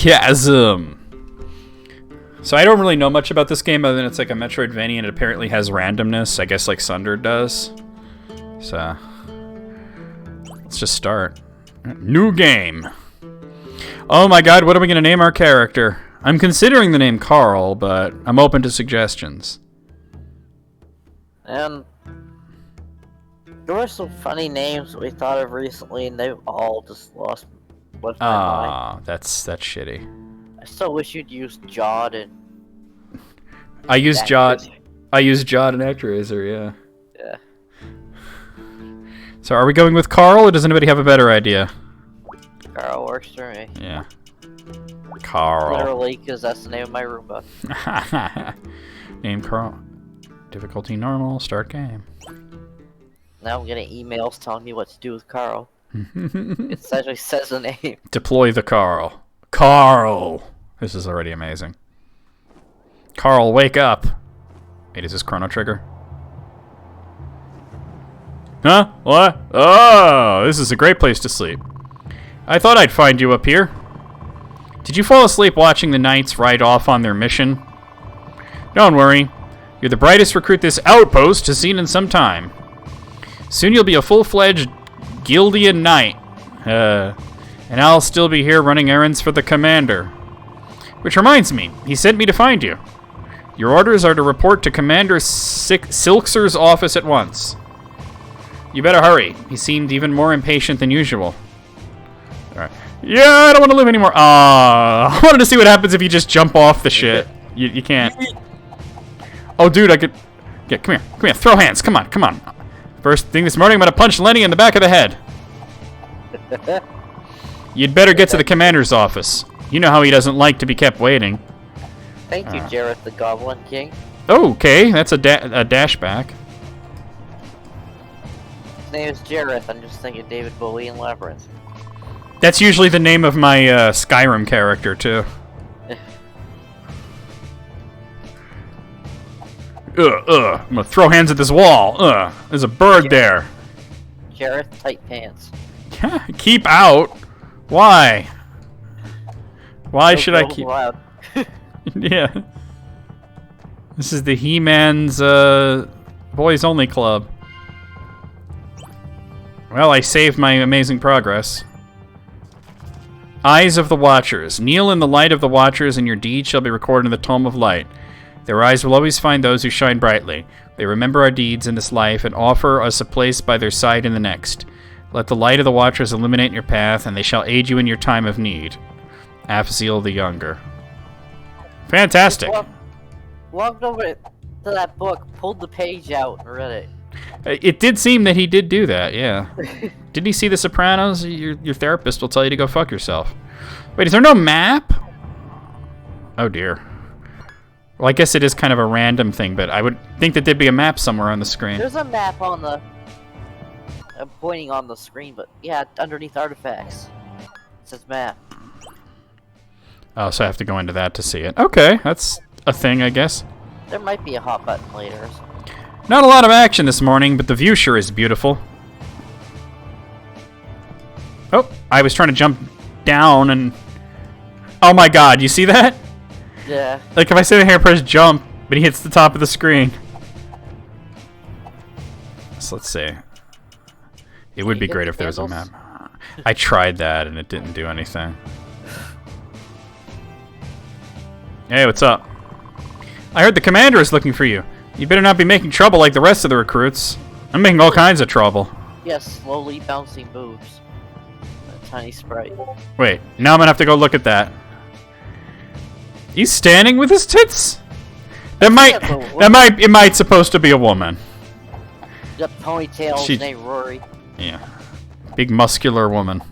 Chasm. So I don't really know much about this game other than it's like a Metroidvania and it apparently has randomness, I guess like Sunder does. So let's just start. New game. Oh my god, what are we going to name our character? I'm considering the name Carl, but I'm open to suggestions. There were some funny names we thought of recently and they've all just left my mind. That's shitty. I still wish you'd use Jod and... I use Jod and Actraiser, yeah. Yeah. So are we going with Carl, or does anybody have a better idea? Carl works for me. Yeah. Carl. Literally, because that's the name of my Roomba. Name Carl. Difficulty normal, start game. Now I'm getting emails telling me what to do with Carl. It actually says the name. Deploy the Carl. Carl! This is already amazing. Carl, wake up! Wait, is this Chrono Trigger? Huh? What? Oh, this is a great place to sleep. I thought I'd find you up here. Did you fall asleep watching the knights ride off on their mission? Don't worry. You're the brightest recruit this outpost has seen in some time. Soon you'll be a full-fledged Guildian knight. And I'll still be here running errands for the commander. Which reminds me, he sent me to find you. Your orders are to report to Commander Silkser's office at once. You better hurry. He seemed even more impatient than usual. Alright. Yeah, I don't want to live anymore. I wanted to see what happens if you just jump off the shit. You can't. Oh, dude, I could... Yeah, come here. Come here. Throw hands. Come on. First thing this morning, I'm going to punch Lenny in the back of the head. You'd better get to the commander's office. You know how he doesn't like to be kept waiting. Thank you, Jareth the Goblin King. Okay, that's a dashback. His name is Jareth. I'm just thinking David Bowie in Labyrinth. That's usually the name of my Skyrim character, too. I'm gonna throw hands at this wall. There's a bird there. Jareth, tight pants. Keep out. Why? Why should I keep... Yeah. This is the He-Man's Boys Only Club. Well, I saved my amazing progress. Eyes of the Watchers. Kneel in the light of the Watchers, and your deeds shall be recorded in the Tome of Light. Their eyes will always find those who shine brightly. They remember our deeds in this life and offer us a place by their side in the next. Let the light of the Watchers illuminate your path, and they shall aid you in your time of need. Aphaziel the Younger. Fantastic. Walked over to that book, pulled the page out, and read it. It did seem that he did do that, yeah. Did he see The Sopranos? Your therapist will tell you to go fuck yourself. Wait, is there no map? Oh dear. Well, I guess it is kind of a random thing, but I would think that there'd be a map somewhere on the screen. There's a map on the... I'm pointing on the screen, but yeah, underneath artifacts. It says map. Oh, so I have to go into that to see it. Okay, that's a thing, I guess. There might be a hot button later or something. Not a lot of action this morning, but the view sure is beautiful. Oh, I was trying to jump down and... Oh my god, you see that? Yeah. Like if I sit here and press jump, but he hits the top of the screen. So let's see. It would be great if there was a map. I tried that and it didn't do anything. Hey, what's up? I heard the commander is looking for you. You better not be making trouble like the rest of the recruits. I'm making all kinds of trouble. Yes, slowly bouncing moves. A tiny sprite. Wait, now I'm gonna have to go look at that. He's standing with his tits? It might supposed to be a woman. Got ponytails named Rory. Yeah. Big muscular woman.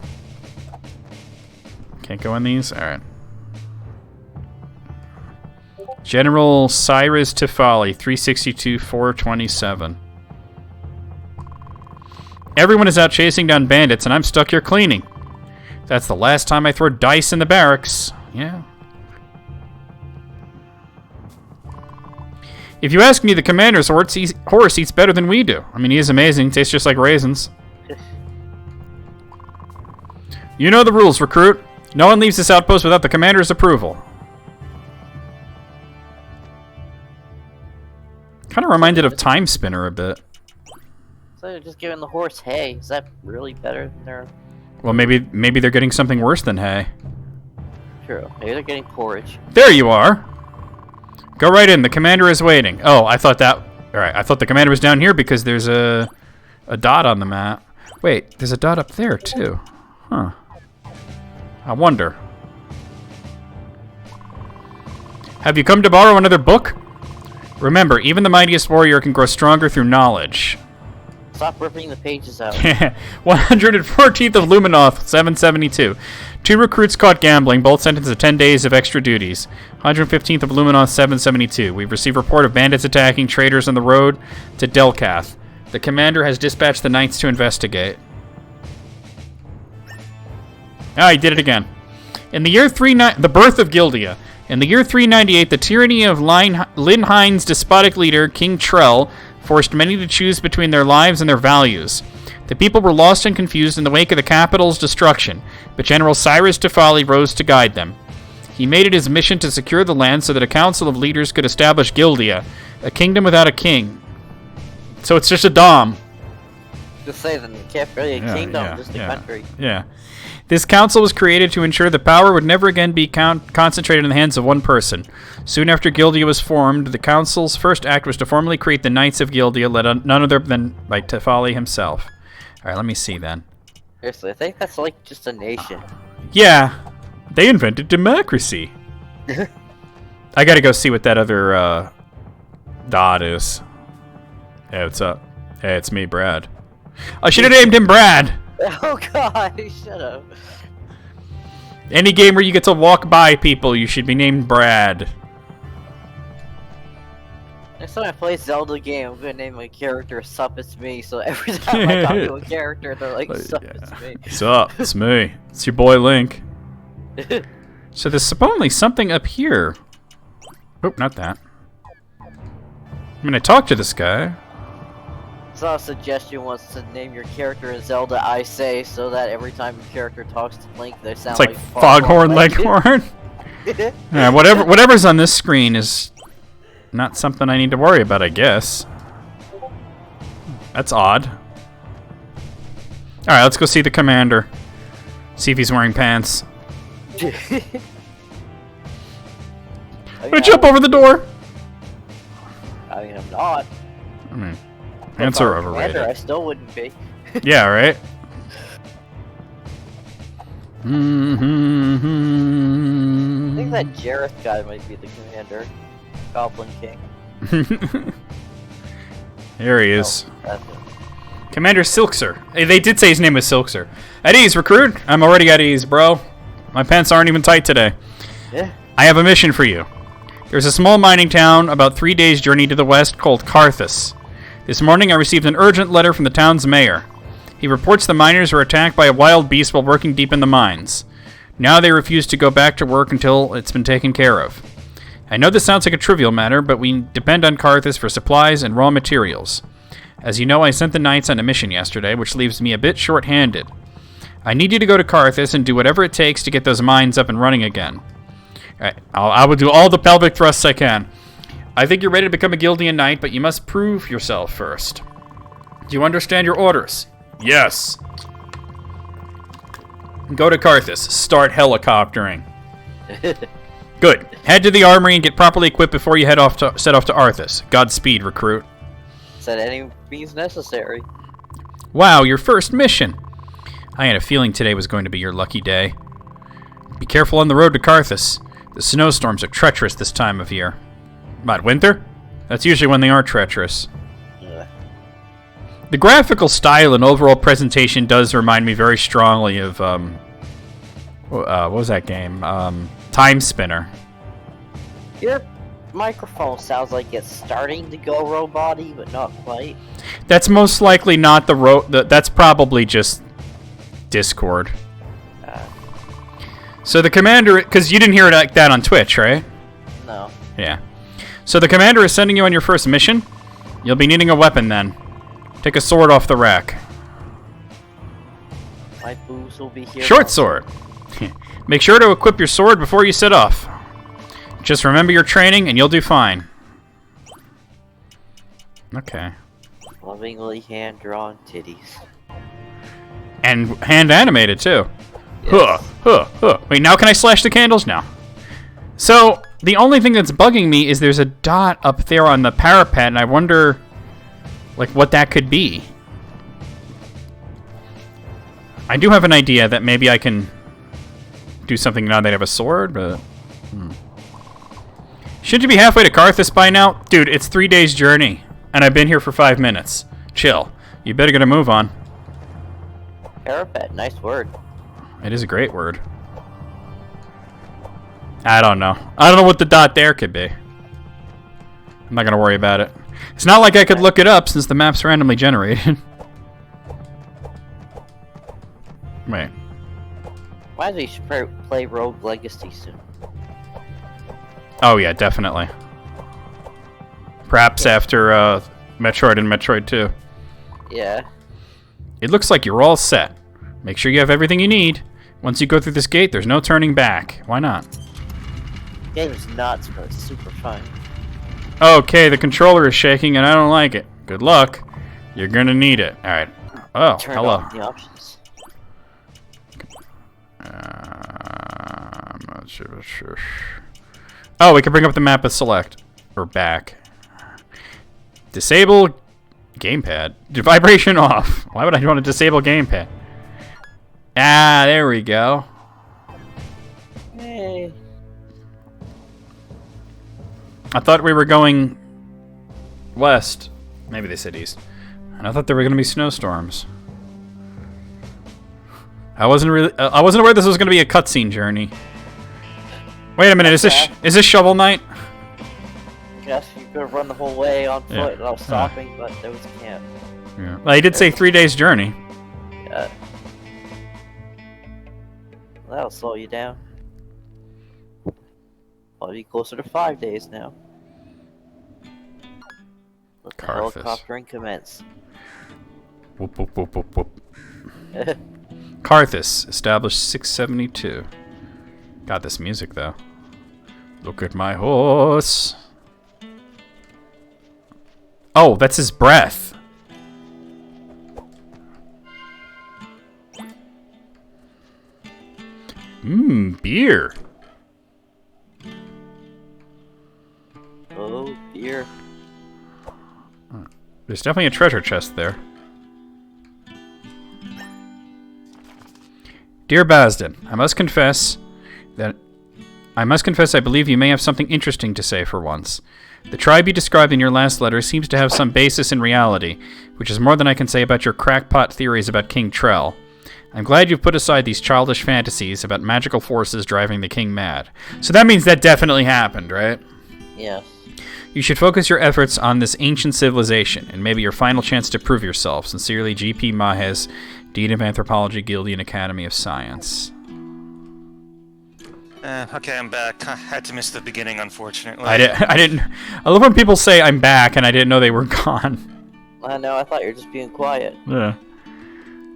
Can't go in these? Alright. General Cyrus Tifali, 362-427. Everyone is out chasing down bandits, and I'm stuck here cleaning. That's the last time I throw dice in the barracks. Yeah. If you ask me, the commander's horse eats better than we do. I mean, he is amazing. Tastes just like raisins. You know the rules, recruit. No one leaves this outpost without the commander's approval. Kind of reminded of Time Spinner a bit. So they're just giving the horse hay. Is that really better than their... Well, maybe they're getting something worse than hay. True. Maybe they're getting porridge. There you are. Go right in. The commander is waiting. Oh, I thought that... Alright, I thought the commander was down here because there's a dot on the map. Wait, there's a dot up there, too. Huh. I wonder. Have you come to borrow another book? Remember, even the mightiest warrior can grow stronger through knowledge. Stop ripping the pages out. 114th of Luminoth, 772. 2 recruits caught gambling, both sentenced to 10 days of extra duties. 115th of Luminoth, 772. We've received report of bandits attacking traders on the road to Delcath. The commander has dispatched the knights to investigate. Ah, he did it again. In the year the birth of Gildia. In the year 398, the tyranny of Linhein's despotic leader, King Trell, forced many to choose between their lives and their values. The people were lost and confused in the wake of the capital's destruction, but General Cyrus Tefali rose to guide them. He made it his mission to secure the land so that a council of leaders could establish Gildia, a kingdom without a king. So it's just a dom. Just say that it can't really a kingdom, just a country. Yeah. This council was created to ensure that power would never again be concentrated in the hands of one person. Soon after Gildia was formed, the council's first act was to formally create the Knights of Gildia, led on none other than by Tefali himself. Alright, let me see then. Seriously, I think that's like just a nation. Yeah, they invented democracy. I gotta go see what that other dot is. Hey, what's up? Hey, it's me, Brad. I should have named him Brad! Oh god, shut up. Any game where you get to walk by people, you should be named Brad. Next time I play Zelda game, I'm gonna name my character Sup It's Me, so every time I talk to a character, they're like, Sup It's Me. Sup, it's me. It's your boy Link. So there's supposedly something up here. Oh, not that. I'm gonna talk to this guy. I saw a suggestion once to name your character in Zelda I Say, so that every time your character talks to Link, they sound it's like Foghorn Leghorn. Yeah, whatever's on this screen is not something I need to worry about, I guess. That's odd. Alright, let's go see the commander. See if he's wearing pants. I'm gonna jump over the door! I mean, I'm not. I mean, pants are overrated. I still wouldn't be. Yeah, right? I think that Jareth guy might be the commander. Goblin King. Here he is. Oh, Commander Silkser. Hey, they did say his name was Silkser. At ease, recruit. I'm already at ease, bro. My pants aren't even tight today. Yeah. I have a mission for you. There's a small mining town about 3 days' journey to the west called Karthus. This morning I received an urgent letter from the town's mayor. He reports the miners were attacked by a wild beast while working deep in the mines. Now they refuse to go back to work until it's been taken care of. I know this sounds like a trivial matter, but we depend on Karthus for supplies and raw materials. As you know, I sent the knights on a mission yesterday, which leaves me a bit short-handed. I need you to go to Karthus and do whatever it takes to get those mines up and running again. I will do all the pelvic thrusts I can. I think you're ready to become a Gildian knight, but you must prove yourself first. Do you understand your orders? Yes. Go to Karthus. Start helicoptering. Good. Head to the armory and get properly equipped before you set off to Arthas. Godspeed, recruit. Said any means necessary. Wow, your first mission. I had a feeling today was going to be your lucky day. Be careful on the road to Karthus. The snowstorms are treacherous this time of year. What, winter? That's usually when they are treacherous. The graphical style and overall presentation does remind me very strongly of, what was that game? Time Spinner. Your microphone sounds like it's starting to go robot-y, but not quite. That's most likely not that's probably just Discord. So the commander, because you didn't hear it like that on Twitch, right? No. Yeah. So the commander is sending you on your first mission. You'll be needing a weapon then. Take a sword off the rack. My boobs will be here. Short sword. Make sure to equip your sword before you set off. Just remember your training and you'll do fine. Okay. Lovingly hand-drawn titties. And hand-animated, too. Yes. Wait, now can I slash the candles? No. So, the only thing that's bugging me is there's a dot up there on the parapet, and I wonder, like, what that could be. I do have an idea that maybe I can do something now that I have a sword, but... Shouldn't you be halfway to Karthus by now? Dude, it's 3 days' journey, and I've been here for 5 minutes. Chill. You better get a move on. Parapet, nice word. It is a great word. I don't know. I don't know what the dot there could be. I'm not going to worry about it. It's not like I could look it up since the map's randomly generated. Wait. Why do you should play Rogue Legacy soon? Oh, yeah, definitely. Perhaps after Metroid and Metroid 2. Yeah. It looks like you're all set. Make sure you have everything you need. Once you go through this gate, there's no turning back. Why not? Game's nuts, but it's super fun. Okay, the controller is shaking and I don't like it. Good luck. You're gonna need it. Alright. Oh, Turn hello. on the options. I'm not sure. Oh, we can bring up the map with select. Or back. Disable gamepad. Vibration off. Why would I want to disable gamepad? Ah, there we go. Hey. I thought we were going west. Maybe they said east. And I thought there were going to be snowstorms. I wasn't aware this was going to be a cutscene journey. Wait a minute, is this Shovel Knight? Guess you could run the whole way on foot without stopping, but there was a camp. Yeah. Well, he did say 3 days journey. Yeah. That'll slow you down. Probably closer to 5 days now. Let the Karthus. helicoptering commence. Whoop, whoop, whoop, whoop, whoop. Karthus, established 672. Got this music, though. Look at my horse. Oh, that's his breath. Beer. Oh, dear. There's definitely a treasure chest there. Dear Basden, I must confess I believe you may have something interesting to say for once. The tribe you described in your last letter seems to have some basis in reality, which is more than I can say about your crackpot theories about King Trell. I'm glad you've put aside these childish fantasies about magical forces driving the king mad. So that means that definitely happened, right? Yes. You should focus your efforts on this ancient civilization, and maybe your final chance to prove yourself. Sincerely, G.P. Mahes, Dean of Anthropology, Guildian Academy of Science. Okay, I'm back. I had to miss the beginning, unfortunately. I didn't. I love when people say I'm back, and I didn't know they were gone. I know, I thought you were just being quiet. Yeah.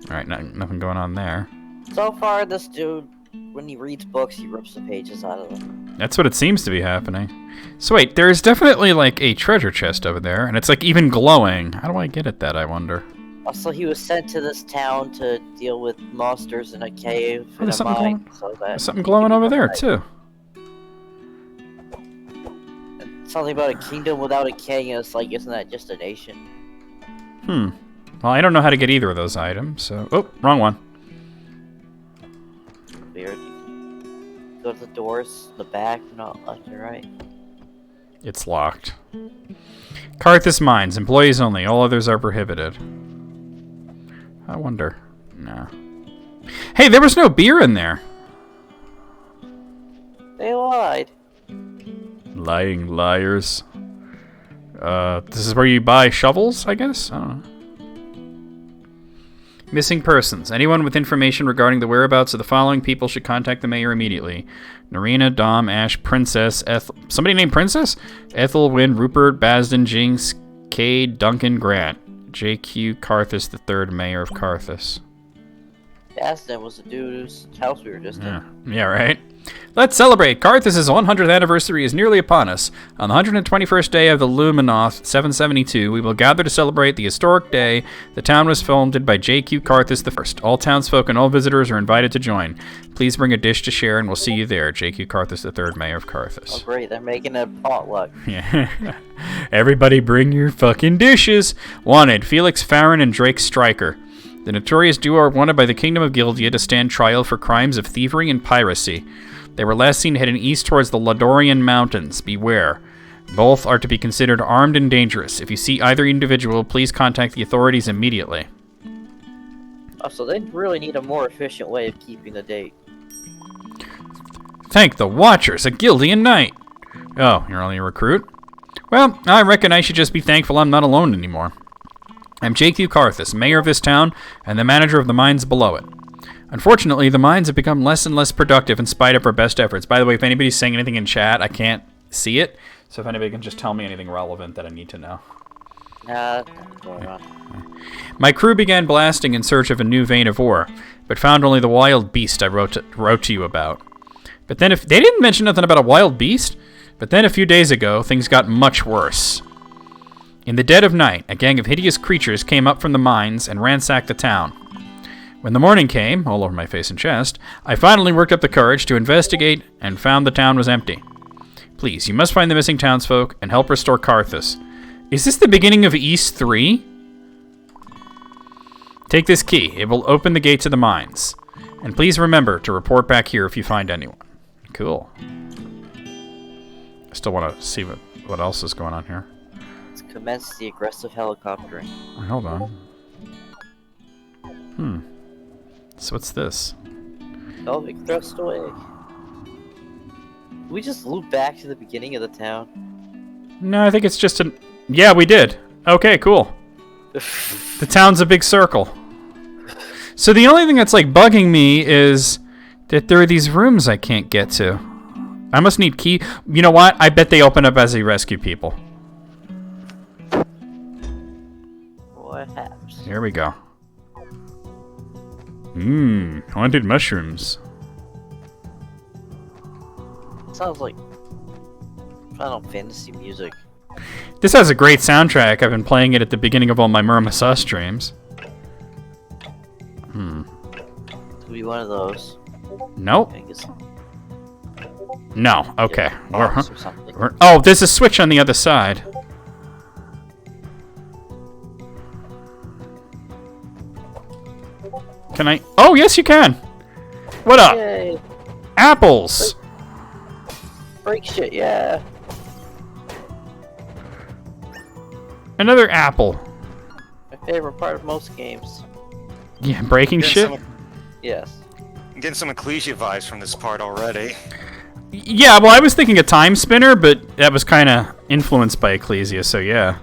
Alright, nothing going on there. So far, this dude, when he reads books, he rips the pages out of them. That's what it seems to be happening. So wait, there is definitely like a treasure chest over there, and it's like even glowing. How do I get at that, I wonder? Also, he was sent to this town to deal with monsters in a cave Oh, in there's a something mine. glowing. So that There's something he glowing can over there fight. too. Something about a kingdom without a king, and it's like, isn't that just a nation? Well, I don't know how to get either of those items, so... Oh, wrong one. Weird. Go to the doors, the back, not left and right. It's locked. Karthus Mines, employees only. All others are prohibited. I wonder. No. Hey, there was no beer in there. They lied. Lying liars. This is where you buy shovels, I guess? I don't know. Missing persons. Anyone with information regarding the whereabouts of the following people should contact the mayor immediately. Narina, Dom, Ash, Princess, Ethel... Somebody named Princess? Ethel, Wynn, Rupert, Basden, Jinx, Cade, Duncan, Grant. J.Q. Karthus III, Mayor of Karthus. Aston was the dude whose house we were just in. Yeah, right. Let's celebrate! Karthus' 100th anniversary is nearly upon us. On the 121st day of the Luminoth, 772, we will gather to celebrate the historic day the town was founded by J.Q. Karthus I. All townsfolk and all visitors are invited to join. Please bring a dish to share, and we'll see you there. J.Q. Karthus III, Mayor of Karthus. Oh, great. They're making a potluck. Yeah. Everybody bring your fucking dishes. Wanted, Felix Farron and Drake Stryker. The notorious duo are wanted by the Kingdom of Gildia to stand trial for crimes of thievery and piracy. They were last seen heading east towards the Ladorian Mountains. Beware. Both are to be considered armed and dangerous. If you see either individual, please contact the authorities immediately. Oh, so they really need a more efficient way of keeping the date. Thank the Watchers, a Gildian knight. Oh, you're only a recruit? Well, I reckon I should just be thankful I'm not alone anymore. I'm J.Q. Karthus, mayor of this town, and the manager of the mines below it. Unfortunately, the mines have become less and less productive in spite of our best efforts. By the way, if anybody's saying anything in chat, I can't see it. So if anybody can just tell me anything relevant that I need to know. Nothing going on. My crew began blasting in search of a new vein of ore, but found only the wild beast I wrote to you about. But then they didn't mention nothing about a wild beast. But then a few days ago, things got much worse. In the dead of night, a gang of hideous creatures came up from the mines and ransacked the town. When the morning came, all over my face and chest, I finally worked up the courage to investigate and found the town was empty. Please, you must find the missing townsfolk and help restore Karthus. Is this the beginning of East 3? Take this key. It will open the gates of the mines. And please remember to report back here if you find anyone. Cool. I still want to see what else is going on here. Let's commence the aggressive helicoptering. Hold on. So what's this? Oh, we thrust away. We just loop back to the beginning of the town. No, I think it's just an... Yeah, we did. Okay, cool. The town's a big circle. So the only thing that's like bugging me is that there are these rooms I can't get to. I must need key. You know what? I bet they open up as they rescue people. What happens? Here we go. Haunted mushrooms. Sounds like Final Fantasy music. This has a great soundtrack. I've been playing it at the beginning of all my Murmasa streams. Could be one of those. Nope. I guess No. Okay. bombs or something. Oh, there's a switch on the other side. Can I? Oh, yes, you can. What up? Yay! Apples. Break shit, yeah. Another apple. My favorite part of most games. Yeah, breaking shit. Yes. I'm getting some Ecclesia vibes from this part already. Yeah, well, I was thinking a time spinner, but that was kind of influenced by Ecclesia, so yeah.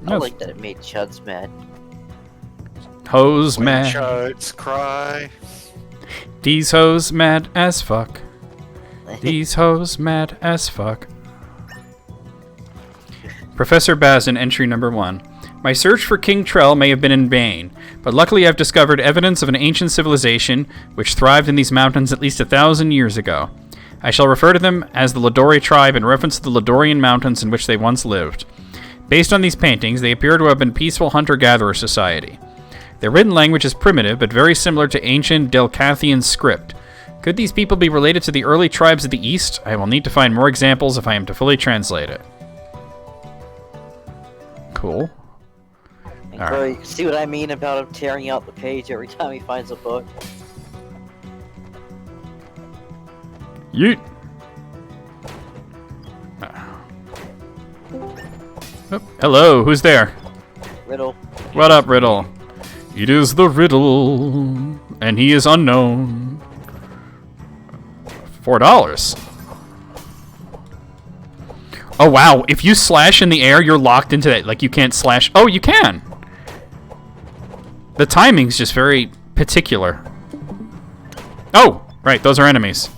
I like that it made Chuds mad. Hoes mad. Chuds cry. These hoes mad as fuck. These hoes mad as fuck. Professor Bazin, entry number 1. My search for King Trell may have been in vain, but luckily I've discovered evidence of an ancient civilization which thrived in these mountains at least 1,000 years ago. I shall refer to them as the Ladori tribe in reference to the Ladorian mountains in which they once lived. Based on these paintings, they appear to have been peaceful hunter-gatherer society. Their written language is primitive, but very similar to ancient Delcathian script. Could these people be related to the early tribes of the East? I will need to find more examples if I am to fully translate it. Cool. Bro, you see what I mean about him tearing out the page every time he finds a book? Yeet. Oh, hello, who's there? Riddle. What up, Riddle? It is the Riddle, and he is unknown. $4. Oh, wow. If you slash in the air, you're locked into that. Like, you can't slash. Oh, you can. The timing's just very particular. Oh, right. Those are enemies.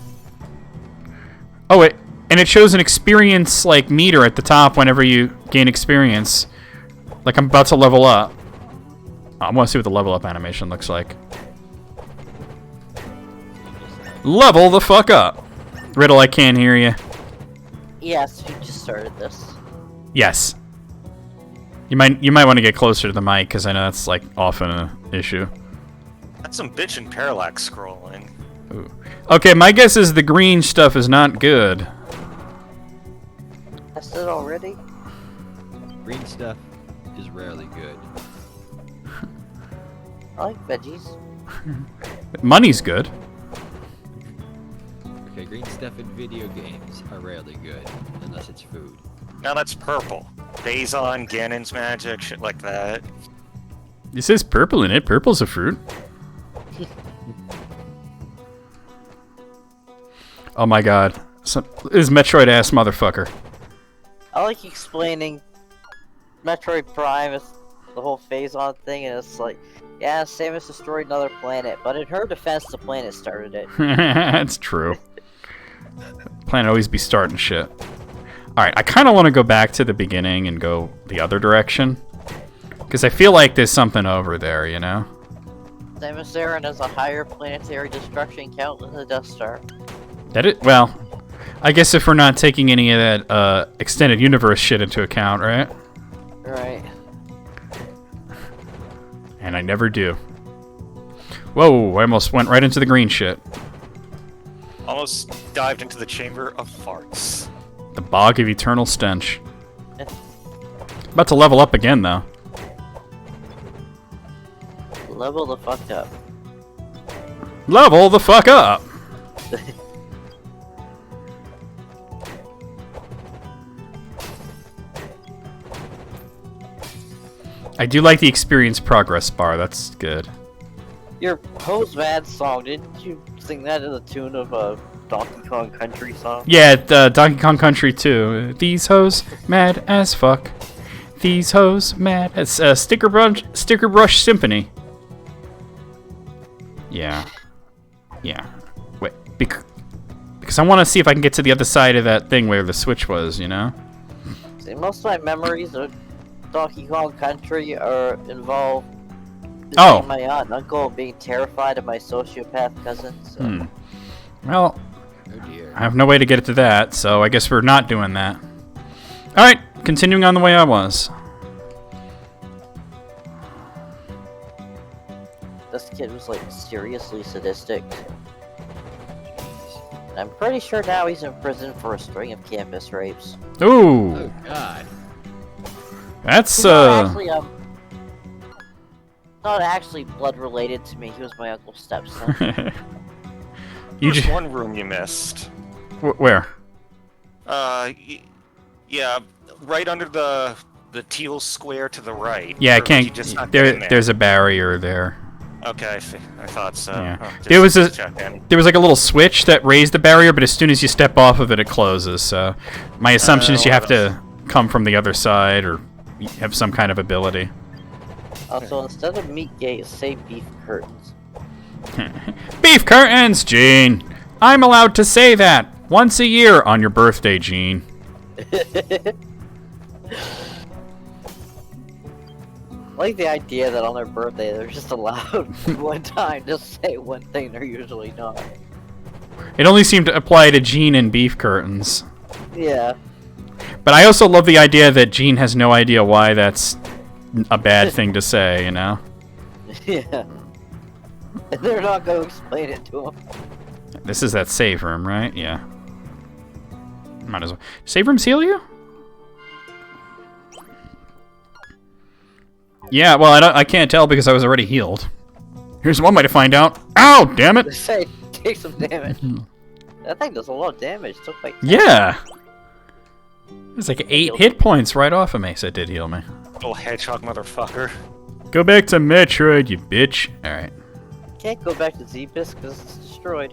Oh, and it shows an experience, like, meter at the top whenever you gain experience. Like, I'm about to level up. I want to see what the level up animation looks like. Level the fuck up! Riddle, I can't hear you. Yes, you just started this. Yes. You might want to get closer to the mic, because I know that's like often an issue. That's some bitchin' parallax scrolling. Ooh. Okay, my guess is the green stuff is not good. That's it already? Green stuff is rarely good. I like veggies. Money's good. Okay, green stuff in video games are rarely good, unless it's food. Now that's purple. Phazon, Ganon's magic, shit like that. It says purple in it. Purple's a fruit. Oh my god. This Metroid-ass motherfucker. I like explaining Metroid Prime is the whole Phazon thing, and it's like, yeah, Samus destroyed another planet, but in her defense, the planet started it. That's true. Planet always be starting shit. Alright, I kind of want to go back to the beginning and go the other direction. Because I feel like there's something over there, you know? Samus Aran has a higher planetary destruction count than the Death Star. That it? Well, I guess if we're not taking any of that extended universe shit into account, right? Right. And I never do. Whoa, I almost went right into the green shit. Almost dived into the chamber of farts. The bog of eternal stench. About to level up again, though. Level the fuck up. Level the fuck up! I do like the experience progress bar, that's good. Your Hose Mad song, didn't you sing that to the tune of a Donkey Kong Country song? Yeah, Donkey Kong Country 2. These hoes mad as fuck. These hoes mad as Sticker Brush Symphony. Yeah. Yeah. Wait, because I want to see if I can get to the other side of that thing where the switch was, you know? See, most of my memories of Donkey Kong Country are involved my aunt and uncle being terrified of my sociopath cousins. So. Well, Oh dear. I have no way to get it to that, so I guess we're not doing that. Alright, continuing on the way I was. This kid was like seriously sadistic. And I'm pretty sure now he's in prison for a string of campus rapes. Ooh, Oh god. that's He's not actually blood related to me. He was my uncle's stepson. You There's just one room you missed. where? Yeah, right under the teal square to the right. Yeah, I Or did you can't. just not get in there? There's a barrier there. Okay, I thought so. Yeah. Oh, just There was a- check in. There was like a little switch that raised the barrier, but as soon as you step off of it, it closes. So my assumption is you have to come from the other side or have some kind of ability. Also, instead of meat gates, say beef curtains. Beef curtains, Gene. I'm allowed to say that once a year on your birthday, Gene. I like the idea that on their birthday they're just allowed one time to say one thing they're usually not. It only seemed to apply to Gene and beef curtains. Yeah. But I also love the idea that Gene has no idea why that's a bad thing to say, you know? Yeah. And they're not going to explain it to him. This is that save room, right? Yeah. Might as well. Save rooms heal you? Yeah, well, I can't tell because I was already healed. Here's one way to find out. Ow, damn it! Say, take some damage. That thing does a lot of damage. Took like Yeah! It's like 8 hit points right off of me, so it did heal me. Little hedgehog motherfucker. Go back to Metroid, you bitch. Alright. Can't go back to Zebus because it's destroyed.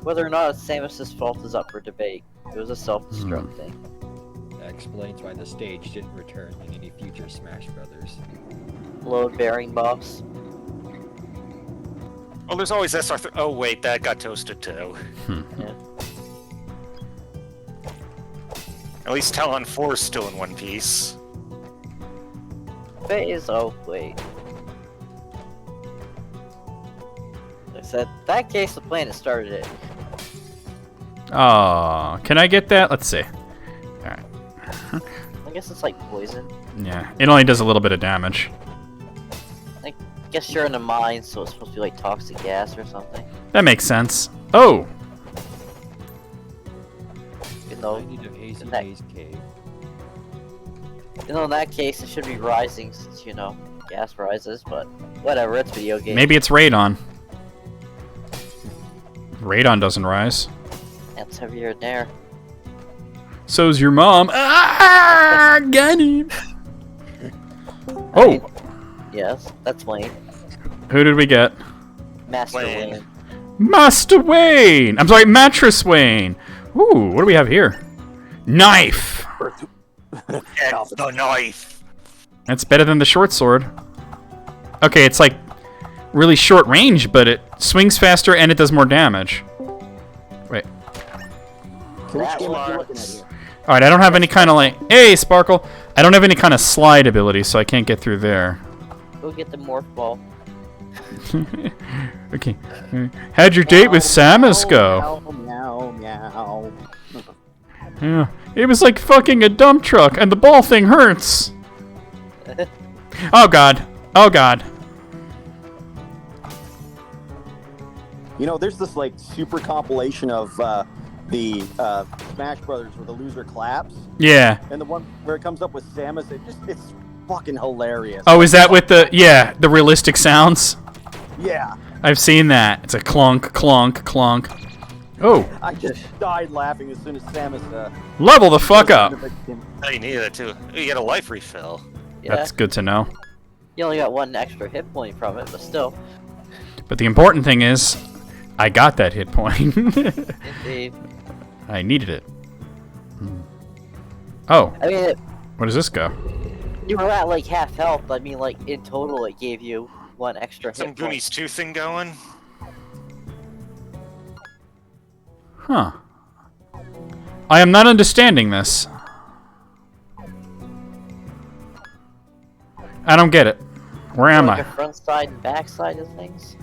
Whether or not it's Samus's fault is up for debate. It was a self-destruct thing. That explains why the stage didn't return in any future Smash Brothers. Load-bearing boss. Oh, there's always SR3. Oh, wait, that got toasted too. Yeah. At least Talon 4 is still in one piece. Phase. Oh wait. So in that case, the planet started it. Oh, can I get that? Let's see. Alright. I guess it's like poison. Yeah, it only does a little bit of damage. I guess you're in the mine, so it's supposed to be like toxic gas or something. That makes sense. Oh! You know, I need an AC that- Maze cave. in that case, it should be rising since, you know, gas rises, but whatever, it's video game. Maybe it's radon. Radon doesn't rise. That's heavier in there. So's your mom. Ah! Got him! Oh! Yes, that's Wayne. Who did we get? Master Wayne. Wayne. Master Wayne! I'm sorry, Mattress Wayne! Ooh, what do we have here? Knife! Get the knife. That's better than the short sword. Okay, it's like really short range, but it swings faster and it does more damage. Wait. So which That game are you looking at works. here? Alright, I don't have any kind of like... Hey, Sparkle! I don't have any kind of slide ability, so I can't get through there. Go get the morph ball. Okay. How'd your date with Samus go? Meow, meow, meow. Yeah. It was like fucking a dump truck, and the ball thing hurts. Oh god. Oh god. You know, there's this like super compilation of the Smash Brothers where the loser claps, Yeah. and the one where it comes up with Samus. It's fucking hilarious. Oh, is that with the... Yeah, the realistic sounds? Yeah, I've seen that. It's a clunk, clunk, clunk. Oh, I just died laughing as soon as Samus. level the fuck up. Oh, you need that too. You get a life refill. Yeah, That's good to know. you only got one extra hit point from it, but still. But the important thing is, I got that hit point. Indeed. I needed it. Oh, I mean, where does this go? you were at like half health. I mean, like in total, it gave you one extra hit Some point. Goonies 2 thing going. Huh. I am not understanding this. I don't get it. Where am like I? a front side and back side of things.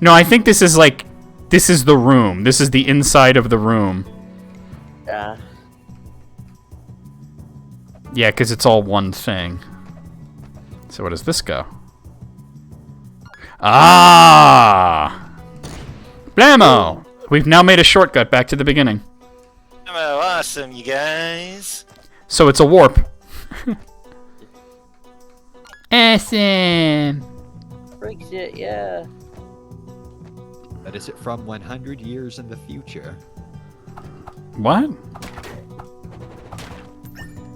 No, I think this is like... This is the room. This is the inside of the room. Yeah. Yeah, because it's all one thing. So where does this go? Ah! Blammo! We've now made a shortcut back to the beginning. Oh, awesome, you guys. So it's a warp. Awesome! Breaks it, yeah. That is it from 100 years in the future. What?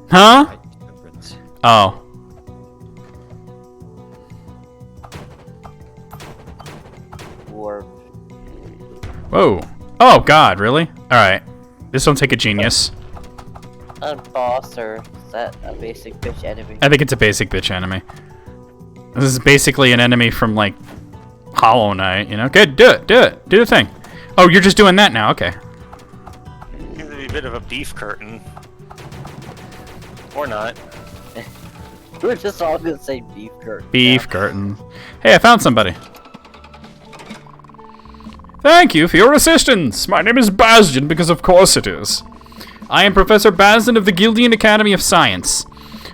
Huh? Right, difference. Oh. Or Whoa. Oh, God, really? Alright. This will take a genius. a boss, or is that a basic bitch enemy? I think it's a basic bitch enemy. This is basically an enemy from, like, Hollow Knight, you know? Good, do it, do it. Do the thing. Oh, you're just doing that now, okay. Seems to be a bit of a beef curtain. Or not. We're just all gonna say beef curtain. Beef curtain. Hey, I found somebody. Thank you for your assistance. My name is Bastion because of course it is. I am Professor Bastion of the Guildian Academy of Science.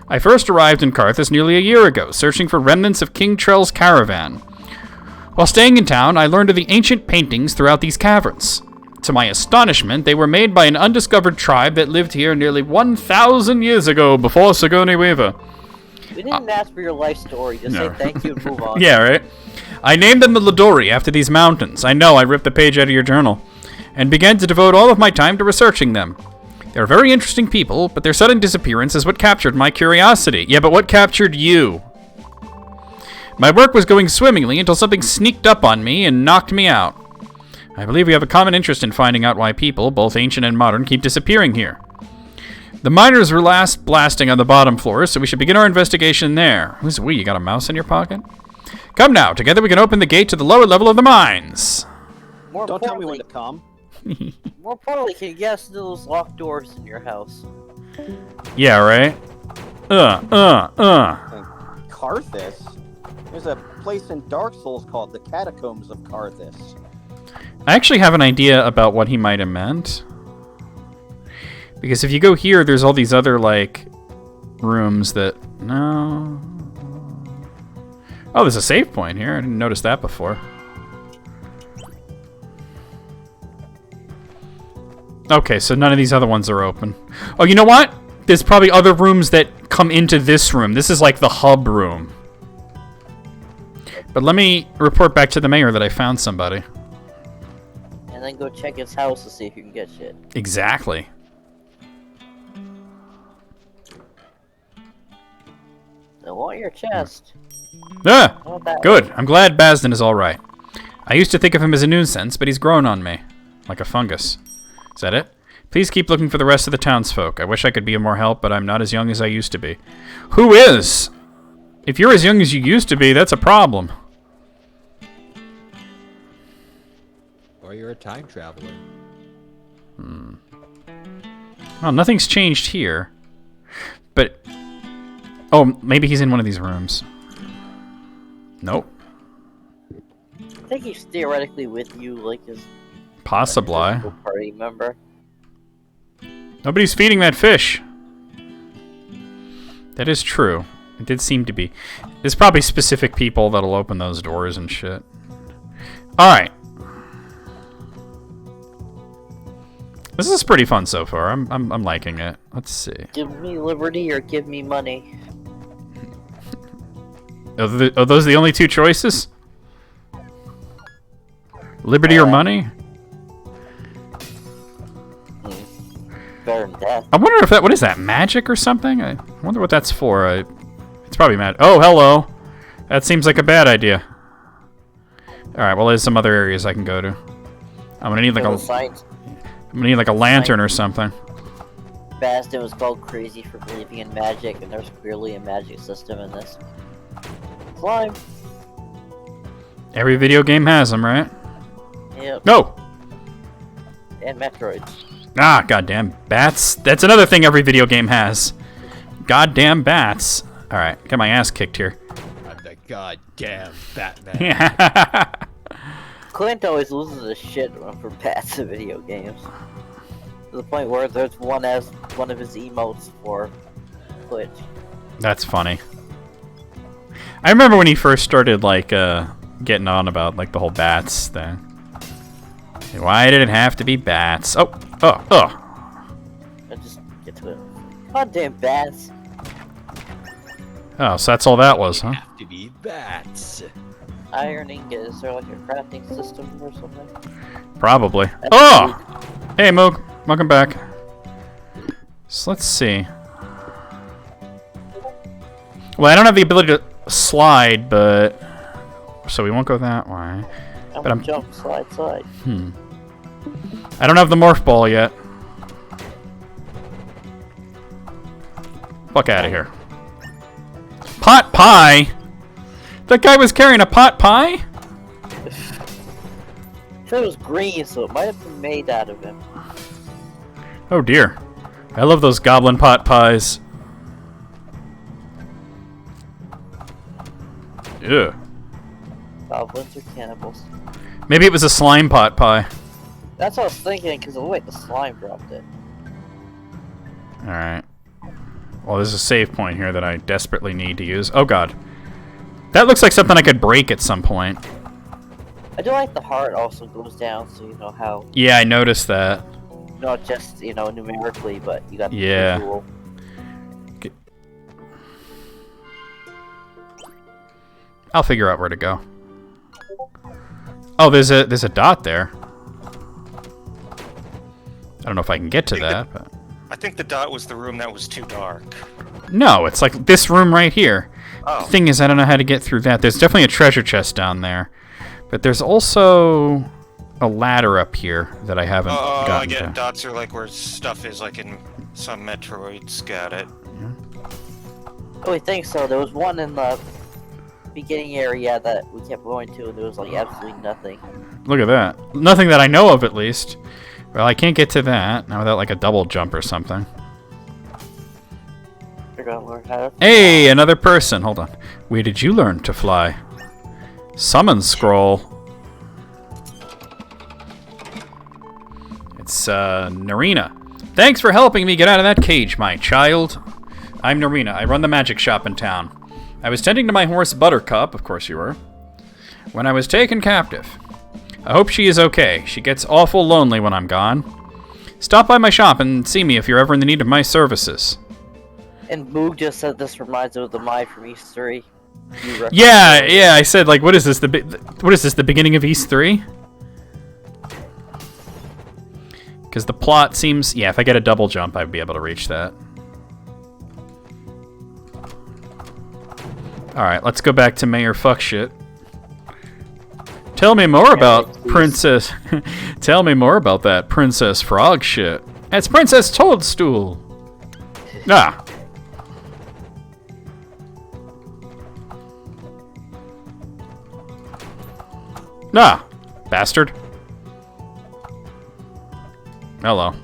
I first arrived in Karthus nearly a year ago, searching for remnants of King Trell's caravan. While staying in town, I learned of the ancient paintings throughout these caverns. To my astonishment, they were made by an undiscovered tribe that lived here nearly 1,000 years ago before Sigourney Weaver. We didn't ask for your life story, just No. say thank you and move on. Yeah, right? I named them the Ladori after these mountains. I know, I ripped the page out of your journal. And began to devote all of my time to researching them. They're very interesting people, but their sudden disappearance is what captured my curiosity. Yeah, but what captured you? My work was going swimmingly until something sneaked up on me and knocked me out. I believe we have a common interest in finding out why people, both ancient and modern, keep disappearing here. The miners were last blasting on the bottom floors, so we should begin our investigation there. Who's we? You got a mouse in your pocket? Come now, together we can open the gate to the lower level of the mines. More Don't tell me when importantly, to come. more importantly, can you guess those locked doors in your house? Yeah, right? Karthus? There's a place in Dark Souls called the Catacombs of Karthus. I actually have an idea about what he might have meant. Because if you go here, there's all these other, like, rooms that... No... Oh, there's a save point here. I didn't notice that before. Okay, so none of these other ones are open. Oh, you know what? There's probably other rooms that come into this room. This is like the hub room. But let me report back to the mayor that I found somebody. And then go check his house to see if you can get shit. Exactly. I want your chest. Ah! I want that Good. I'm glad Basden is alright. I used to think of him as a nuisance, but he's grown on me. Like a fungus. Is that it? Please keep looking for the rest of the townsfolk. I wish I could be of more help, but I'm not as young as I used to be. Who is? If you're as young as you used to be, that's a problem. Or you're a time traveler. Well, nothing's changed here. But... Oh, maybe he's in one of these rooms. Nope. I think he's theoretically with you, like his Possibly. party member. Nobody's feeding that fish. That is true. It did seem to be. There's probably specific people that'll open those doors and shit. Alright. This is pretty fun so far. I'm liking it. Let's see. Give me liberty or give me money. Are those the only two choices? Liberty or money? Better than death. I wonder if that... What is that? Magic or something? I wonder what that's for. It's probably magic. Oh, hello. That seems like a bad idea. Alright, well, there's some other areas I can go to. I'm gonna need like a lantern or something. Basden was called crazy for believing in magic, and there's clearly a magic system in this. Slime. Every video game has them, right? Yep. No! And Metroids. Ah, goddamn bats. That's another thing every video game has. Goddamn bats. Alright, got my ass kicked here. I'm the goddamn Batman. Clint always loses his shit for bats in video games. To the point where there's one as one of his emotes for Twitch. That's funny. I remember when he first started, like, getting on about, like, the whole bats thing. Why did it have to be bats? Oh! I just get to it. Goddamn bats. Oh, so that's all that was, huh? Have to be bats. Iron ingot. Is there like a crafting system or something? Probably. Oh! Hey, Moog. Welcome back. So let's see. Well, I don't have the ability to slide, but... So we won't go that way. But I'm... jump, slide. I don't have the morph ball yet. Fuck out of here. Pot pie? That guy was carrying a pot pie? It was green, so it might have been made out of him. Oh dear. I love those goblin pot pies. Ew. Goblins are cannibals. Maybe it was a slime pot pie. That's what I was thinking, because of the way the slime dropped it. Alright. Well, there's a save point here that I desperately need to use. Oh god. That looks like something I could break at some point. I do like the heart also goes down, so you know how... Yeah, I noticed that. Not just, you know, numerically, but you got the Yeah. visual. I'll figure out where to go. Oh, there's a dot there. I don't know if I can get to that, but... I think the dot was the room that was too dark. No, it's like this room right here. Oh. The thing is, I don't know how to get through that. There's definitely a treasure chest down there. But there's also a ladder up here that I haven't I gotten get to. dots are like where stuff is, like in some Metroids. Got it. Oh, I think so. There was one in the beginning area that we kept going to, and there was like absolutely nothing. Look at that. Nothing that I know of, at least. Well, I can't get to that. Not without like a double jump or something. You're gonna learn how to... Hey, another person. Hold on. Where did you learn to fly? Summon scroll. It's, Narina. Thanks for helping me get out of that cage, my child. I'm Narina. I run the magic shop in town. I was tending to my horse Buttercup, of course you were, when I was taken captive. I hope she is okay. She gets awful lonely when I'm gone. Stop by my shop and see me if you're ever in the need of my services. And Boog just said this reminds him of the Mai from East 3. Yeah, I said, like, what is this, the beginning of East 3? Because the plot seems... Yeah, if I get a double jump, I'd be able to reach that. Alright, let's go back to Mayor Fuckshit. Tell me more about Princess... Tell me more about that Princess Frog shit. It's Princess Toadstool! Ah. Nah, bastard. Hello.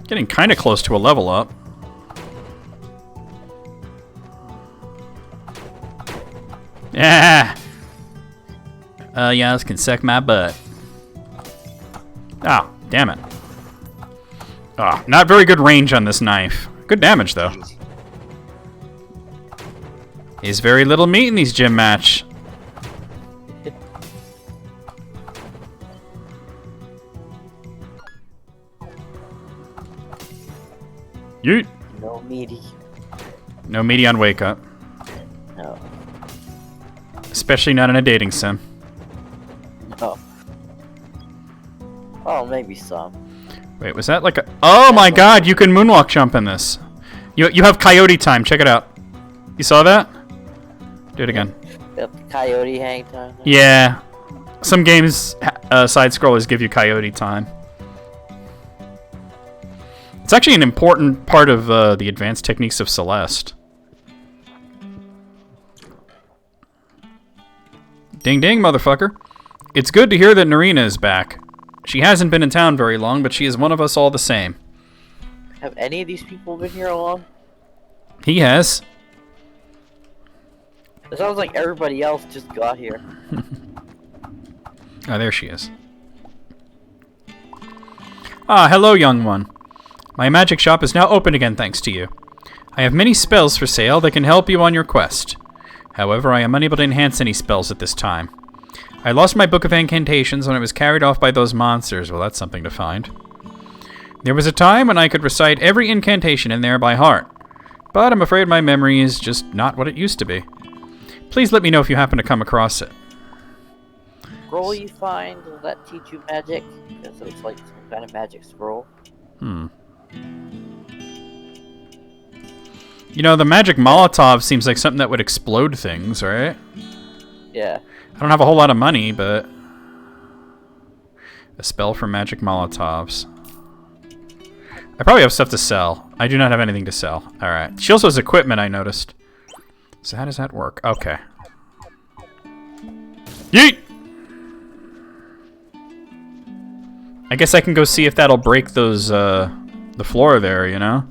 Getting kind of close to a level up. Yeah. Y'all can suck my butt. Ah, damn it. Ah, not very good range on this knife. Good damage, though. There's very little meat in these gym match. Yeet. No meaty. No meaty on Wake Up. No. Especially not in a dating sim. No. Oh, maybe some. Wait, was that like a... Oh my god, you can moonwalk jump in this. You have coyote time, check it out. You saw that? Do it again. Yep, coyote hang time. Yeah. Some games, side-scrollers give you coyote time. It's actually an important part of the advanced techniques of Celeste. Ding ding, motherfucker. It's good to hear that Narina is back. She hasn't been in town very long, but she is one of us all the same. Have any of these people been here long? He has. It sounds like everybody else just got here. Oh, there she is. Ah, hello, young one. My magic shop is now open again thanks to you. I have many spells for sale that can help you on your quest. However, I am unable to enhance any spells at this time. I lost my book of incantations when it was carried off by those monsters. Well, that's something to find. There was a time when I could recite every incantation in there by heart, but I'm afraid my memory is just not what it used to be. Please let me know if you happen to come across it. Scroll you find, does that teach you magic? Because it looks like some kind of magic scroll. You know, the magic Molotov seems like something that would explode things, right? Yeah. I don't have a whole lot of money, but... A spell for magic Molotovs. I probably have stuff to sell. I do not have anything to sell. Alright. She also has equipment, I noticed. So how does that work? Okay. Yeet! I guess I can go see if that'll break those, the floor there, you know?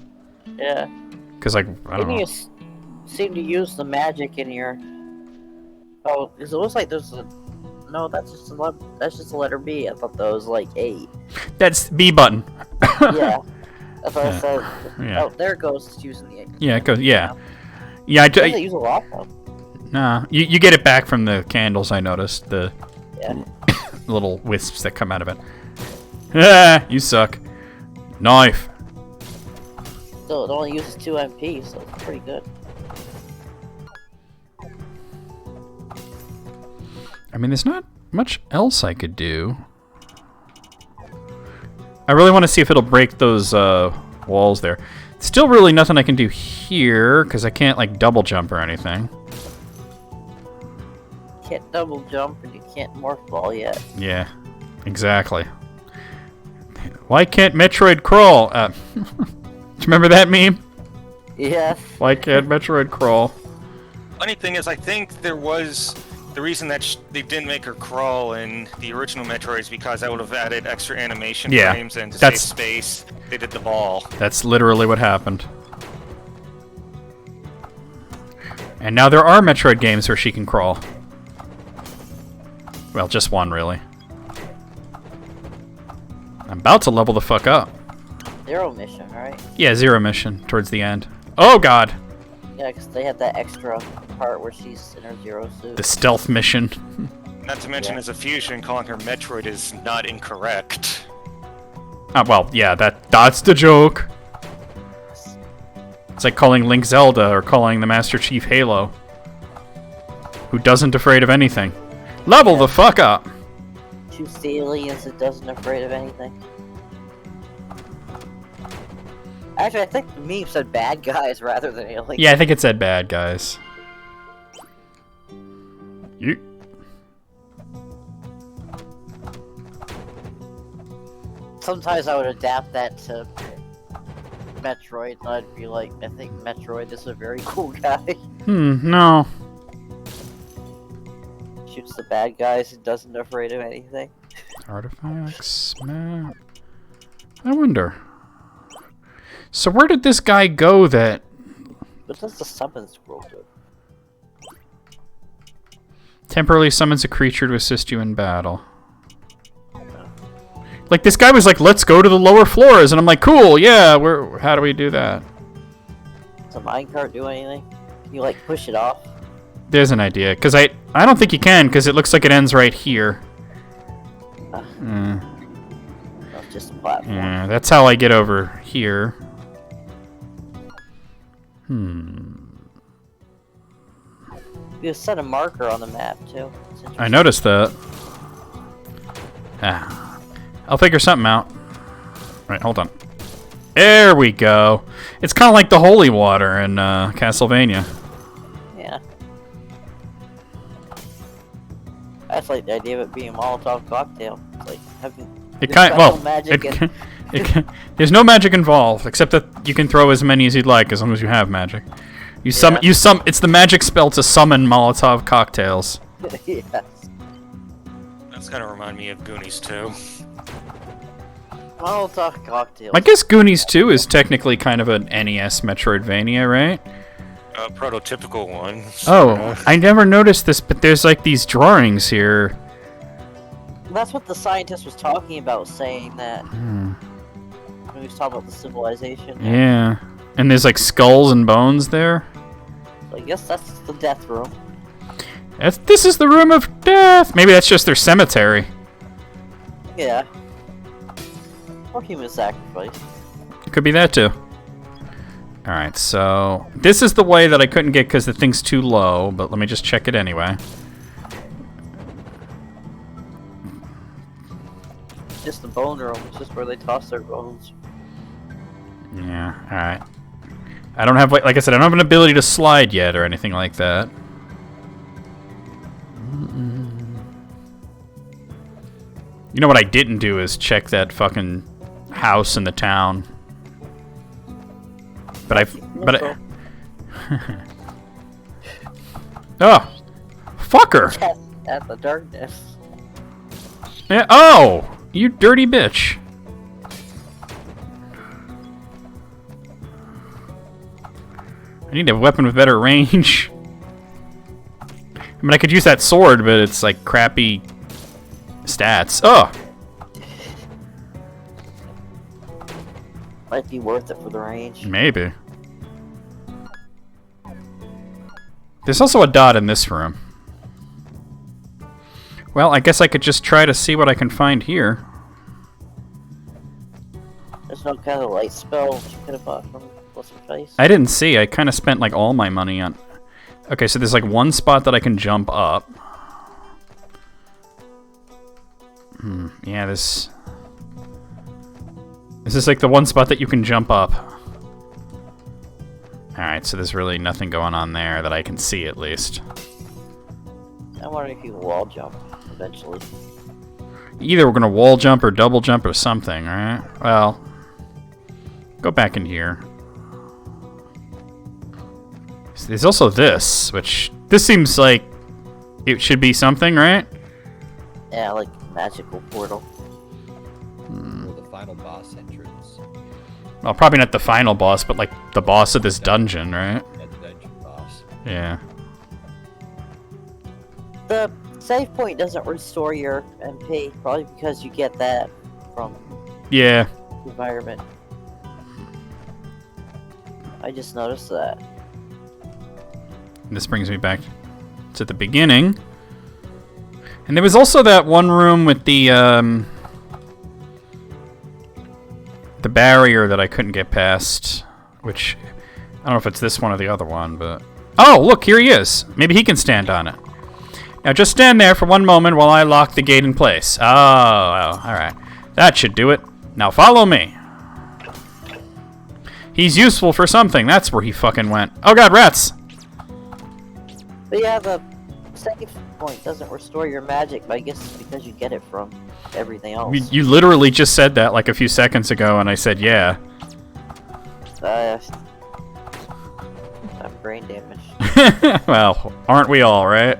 Yeah. Because, like, I don't know. You seem to use the magic in here. Oh, 'cause it looks like there's a... No, that's just a letter B. I thought that was, like, 8. That's B button. Yeah. That's what I said. Yeah. Oh, there it goes. It's using the 8. Yeah, it goes, yeah. Yeah, They use a lot, though. Nah, you get it back from the candles, I noticed. The Yeah. little wisps that come out of it. Ah, you suck. Knife. Still, it only uses 2 MP, so it's pretty good. I mean, there's not much else I could do. I really want to see if it'll break those walls there. Still really nothing I can do here, because I can't, like, double jump or anything. You can't double jump, and you can't morph ball yet. Yeah, exactly. Why can't Metroid crawl? Do you remember that meme? Yes. Why can't Metroid crawl? Funny thing is, I think there was the reason that they didn't make her crawl in the original Metroids because that would have added extra animation frames and to save space. They did the ball. That's literally what happened. And now there are Metroid games where she can crawl. Well, just one, really. I'm about to level the fuck up. Zero mission, right? Yeah, 0 mission towards the end. Oh god! Yeah, because they had that extra part where she's in her Zero suit. The stealth mission. Not to mention, as a fusion, calling her Metroid is not incorrect. Well, yeah, that's the joke. It's like calling Link Zelda or calling the Master Chief Halo. Who doesn't afraid of anything. Level the fuck up! Shoots the aliens that doesn't afraid of anything. Actually, I think the meme said bad guys rather than aliens. Yeah, I think it said bad guys. Sometimes I would adapt that to Metroid, and I'd be like, I think Metroid is a very cool guy. No. Shoots the bad guys and doesn't afraid of anything. Artifacts, map. I wonder. So where did this guy go that... What does the summon scroll do? Temporarily summons a creature to assist you in battle. Like, this guy was like, let's go to the lower floors, and I'm like, cool, yeah, how do we do that? Does a minecart do anything? Can you, like, push it off? There's an idea, because I don't think you can, because it looks like it ends right here. That's just a platform. Yeah, that's how I get over here. You set a marker on the map, too. I noticed that. I'll figure something out. Right, hold on. There we go. It's kind of like the holy water in Castlevania. Yeah. I just like the idea of it being a Molotov cocktail. It's like having there's no magic involved except that you can throw as many as you'd like as long as you have magic. It's the magic spell to summon Molotov cocktails. Yes. That's gonna remind me of Goonies 2. Molotov cocktails. I guess Goonies 2 is technically kind of an NES Metroidvania, right? A prototypical one. Oh, I never noticed this, but there's like these drawings here. That's what the scientist was talking about, saying that when he was talking about the civilization. Yeah. And there's like skulls and bones there. So I guess that's the death room. This is the room of death. Maybe that's just their cemetery. Yeah. Or human sacrifice. It could be that too. Alright, so this is the way that I couldn't get because the thing's too low, but let me just check it anyway. Just the bone room. It's just where they toss their bones. Yeah, alright. I don't have, like I said, I don't have an ability to slide yet or anything like that. You know what I didn't do is check that fucking house in the town. Oh! Fucker! At the darkness. Yeah, oh! You dirty bitch. I need a weapon with better range. I mean, I could use that sword, but it's like crappy stats. Oh! Might be worth it for the range. Maybe. There's also a dot in this room. Well, I guess I could just try to see what I can find here. There's no kind of light spell you could have bought from what's her face. I didn't see. I kind of spent like all my money on... Okay, so there's like one spot that I can jump up. Yeah, this is like the one spot that you can jump up. Alright, so there's really nothing going on there that I can see, at least. I wonder if you can wall jump eventually. Either we're gonna wall jump or double jump or something, right? Well, go back in here. There's also this, which... This seems like it should be something, right? Yeah, like magical portal. Or the final boss entrance. Well, probably not the final boss, but like the boss of this dungeon, right? Yeah, the dungeon boss. Yeah. The save point doesn't restore your MP, probably because you get that from Yeah. environment. I just noticed that. And this brings me back to the beginning. And there was also that one room with the barrier that I couldn't get past, which I don't know if it's this one or the other one, but oh, look, here he is. Maybe he can stand on it. Now just stand there for one moment while I lock the gate in place. Oh, all right. That should do it. Now follow me. He's useful for something. That's where he fucking went. Oh god, rats! But yeah, the save point doesn't restore your magic, but I guess it's because you get it from everything else. You literally just said that like a few seconds ago, and I said yeah. I'm brain damaged. Well, aren't we all, right?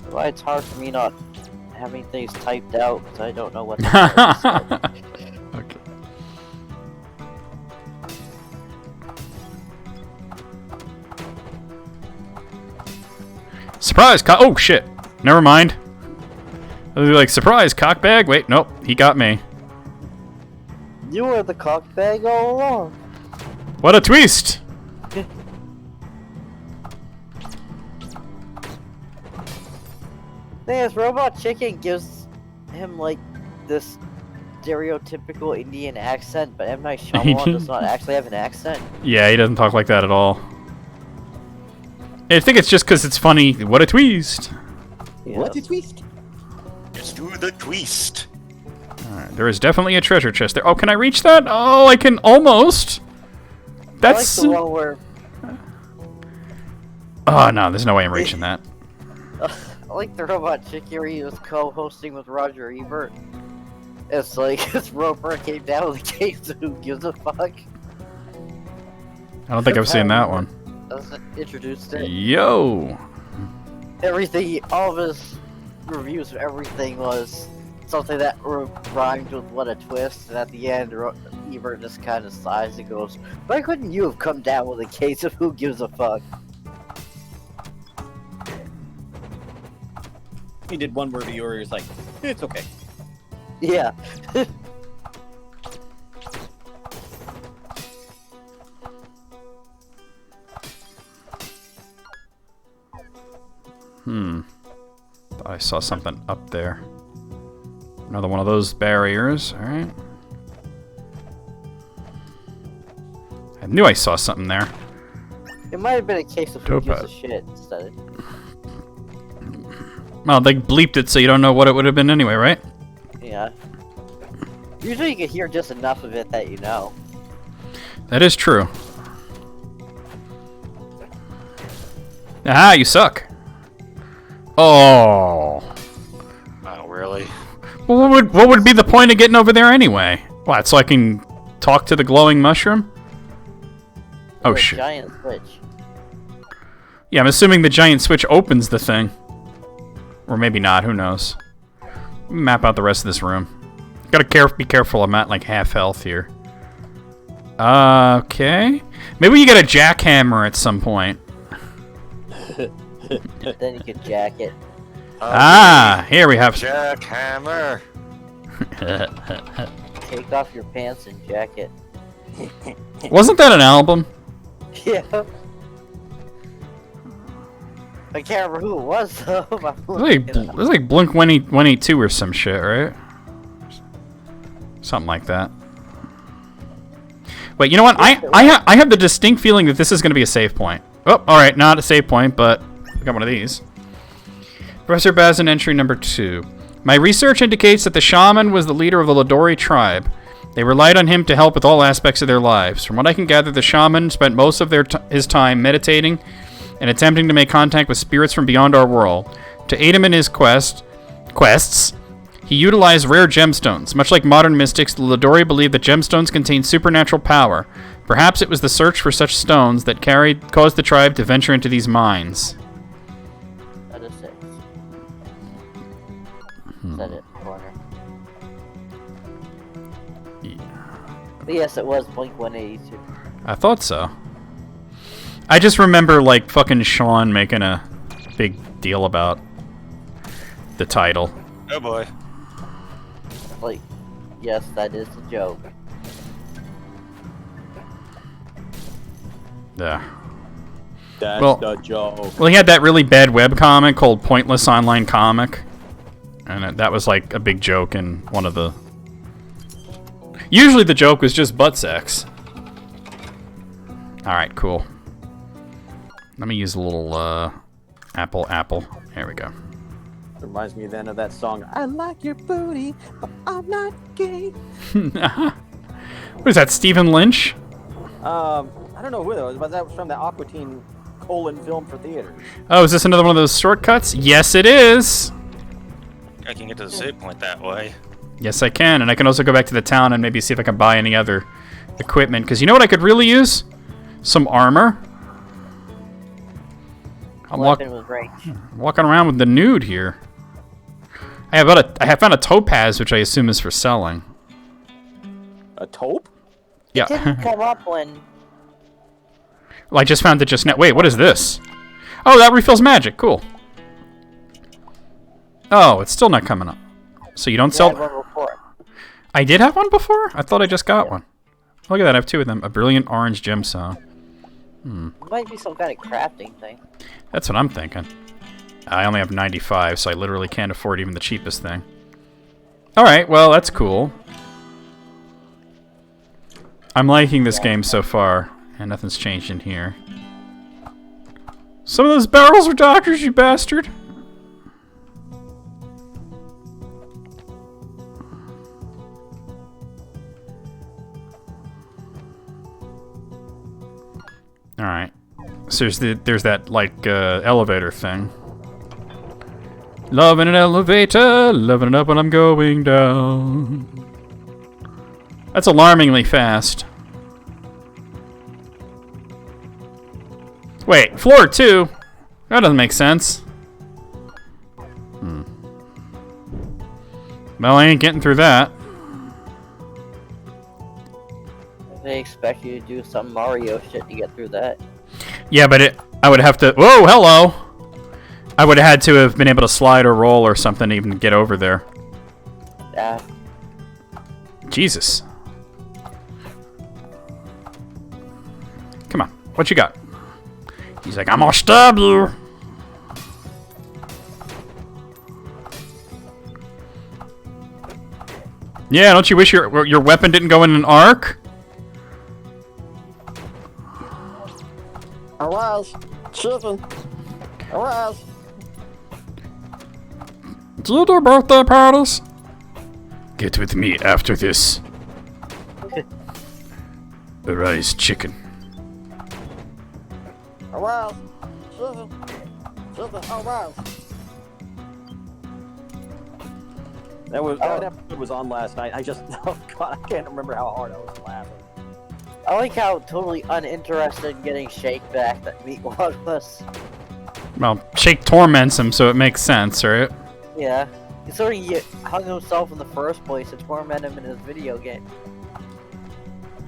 Well, it's hard for me not having things typed out because I don't know what the Okay. Surprise! Oh shit! Never mind. I was like, surprise, cockbag. Wait, nope, he got me. You were the cockbag all along. What a twist! Thing is, Robot Chicken gives him like this stereotypical Indian accent, but M. Night Shyamalan does not actually have an accent. Yeah, he doesn't talk like that at all. I think it's just because it's funny. What a twist! Yeah. What a twist! Let's do the twist. Alright, there is definitely a treasure chest there. Oh, can I reach that? Oh, I can almost. That's. I like the one where. Oh no, there's no way I'm reaching that. I like the Robot Chicken where he was co-hosting with Roger Ebert. It's like this Roper came down with a case of who gives a fuck. I don't think I've seen that one. Doesn't introduce it. Yo. Everything, all of his reviews of everything was something that rhymed with "what a twist," and at the end, Ebert just kind of sighs and goes, "Why couldn't you have come down with a case of who gives a fuck?" He did one review where he was like, it's okay. Yeah. I saw something up there. Another one of those barriers, alright. I knew I saw something there. It might have been a case of who gives a Topaz. shit instead. Well, they bleeped it so you don't know what it would have been anyway, right? Yeah. Usually you can hear just enough of it that you know. That is true. Ah, you suck. Oh. Oh, really? Well, what would be the point of getting over there anyway? What, so I can talk to the glowing mushroom? Oh, Or a shit. giant switch. Yeah, I'm assuming the giant switch opens the thing. Or maybe not, who knows. Map out the rest of this room. Gotta be careful, I'm at like half health here. Okay. Maybe you get a jackhammer at some point. Then you can jack it. Ah, here we have... Jackhammer. Take off your pants and jack it. Wasn't that an album? Yeah. I can't remember who it was though. It was like Blink 182 or some shit, right? Something like that. Wait, you know what? I have the distinct feeling that this is going to be a save point. Oh, alright, not a save point, but I got one of these. Professor Bazin, entry number 2. My research indicates that the shaman was the leader of the Ladori tribe. They relied on him to help with all aspects of their lives. From what I can gather, the shaman spent most of his time meditating and attempting to make contact with spirits from beyond our world. To aid him in his quests, he utilized rare gemstones. Much like modern mystics, the Ladori believed that gemstones contained supernatural power. Perhaps it was the search for such stones that caused the tribe to venture into these mines. That is 6. Is that it? Corner. But yes, it was Blink 182. I thought so. I just remember, like, fucking Sean making a big deal about the title. Oh boy. Like, yes, that is a joke. Yeah. That's Well- the joke. Well, he had that really bad webcomic called Pointless Online Comic. And that was like a big joke in one of the... Usually the joke was just butt sex. Alright, cool. Let me use a little, apple. There we go. Reminds me then of that song, I like your booty, but I'm not gay. What is that, Stephen Lynch? I don't know who that was, but that was from the Aqua Teen film for theater. Oh, is this another one of those shortcuts? Yes, it is! I can get to the save point that way. Yes, I can, and I can also go back to the town and maybe see if I can buy any other equipment. Because you know what I could really use? Some armor. I'm Weapon was range. walking around with the nude here. I have found a topaz, which I assume is for selling. A taupe? Yeah. Didn't come up when. Well, I just found it just now. Wait, what is this? Oh, that refills magic. Cool. Oh, it's still not coming up. So you don't You sell... had one before. I did have one before? I thought I just got one. Look at that, I have two of them. A brilliant orange gemstone. It might be some kind of crafting thing. That's what I'm thinking. I only have 95, so I literally can't afford even the cheapest thing. Alright, well, that's cool. I'm liking this game so far, and nothing's changed in here. Some of those barrels are doctors, you bastard! Alright. So there's that, like, elevator thing. Loving an elevator, loving it up when I'm going down. That's alarmingly fast. Wait, floor 2? That doesn't make sense. Well, I ain't getting through that. They expect you to do some Mario shit to get through that. Yeah, but I would have to... Whoa, hello! I would have had to have been able to slide or roll or something to even get over there. Yeah. Jesus. Come on, what you got? He's like, I'm gonna stab you! Yeah, don't you wish your weapon didn't go in an arc? Arouse! Children! Arouse! Do you do birthday parties? Get with me after this. Arise, chicken. Arouse! Children! Children, arouse! That episode was on last night. Oh god, I can't remember how hard I was laughing. I like how totally uninterested in getting Shake back that Meatwad was. Well, Shake torments him, so it makes sense, right? Yeah. Considering he hung himself in the first place to torment him in his video game.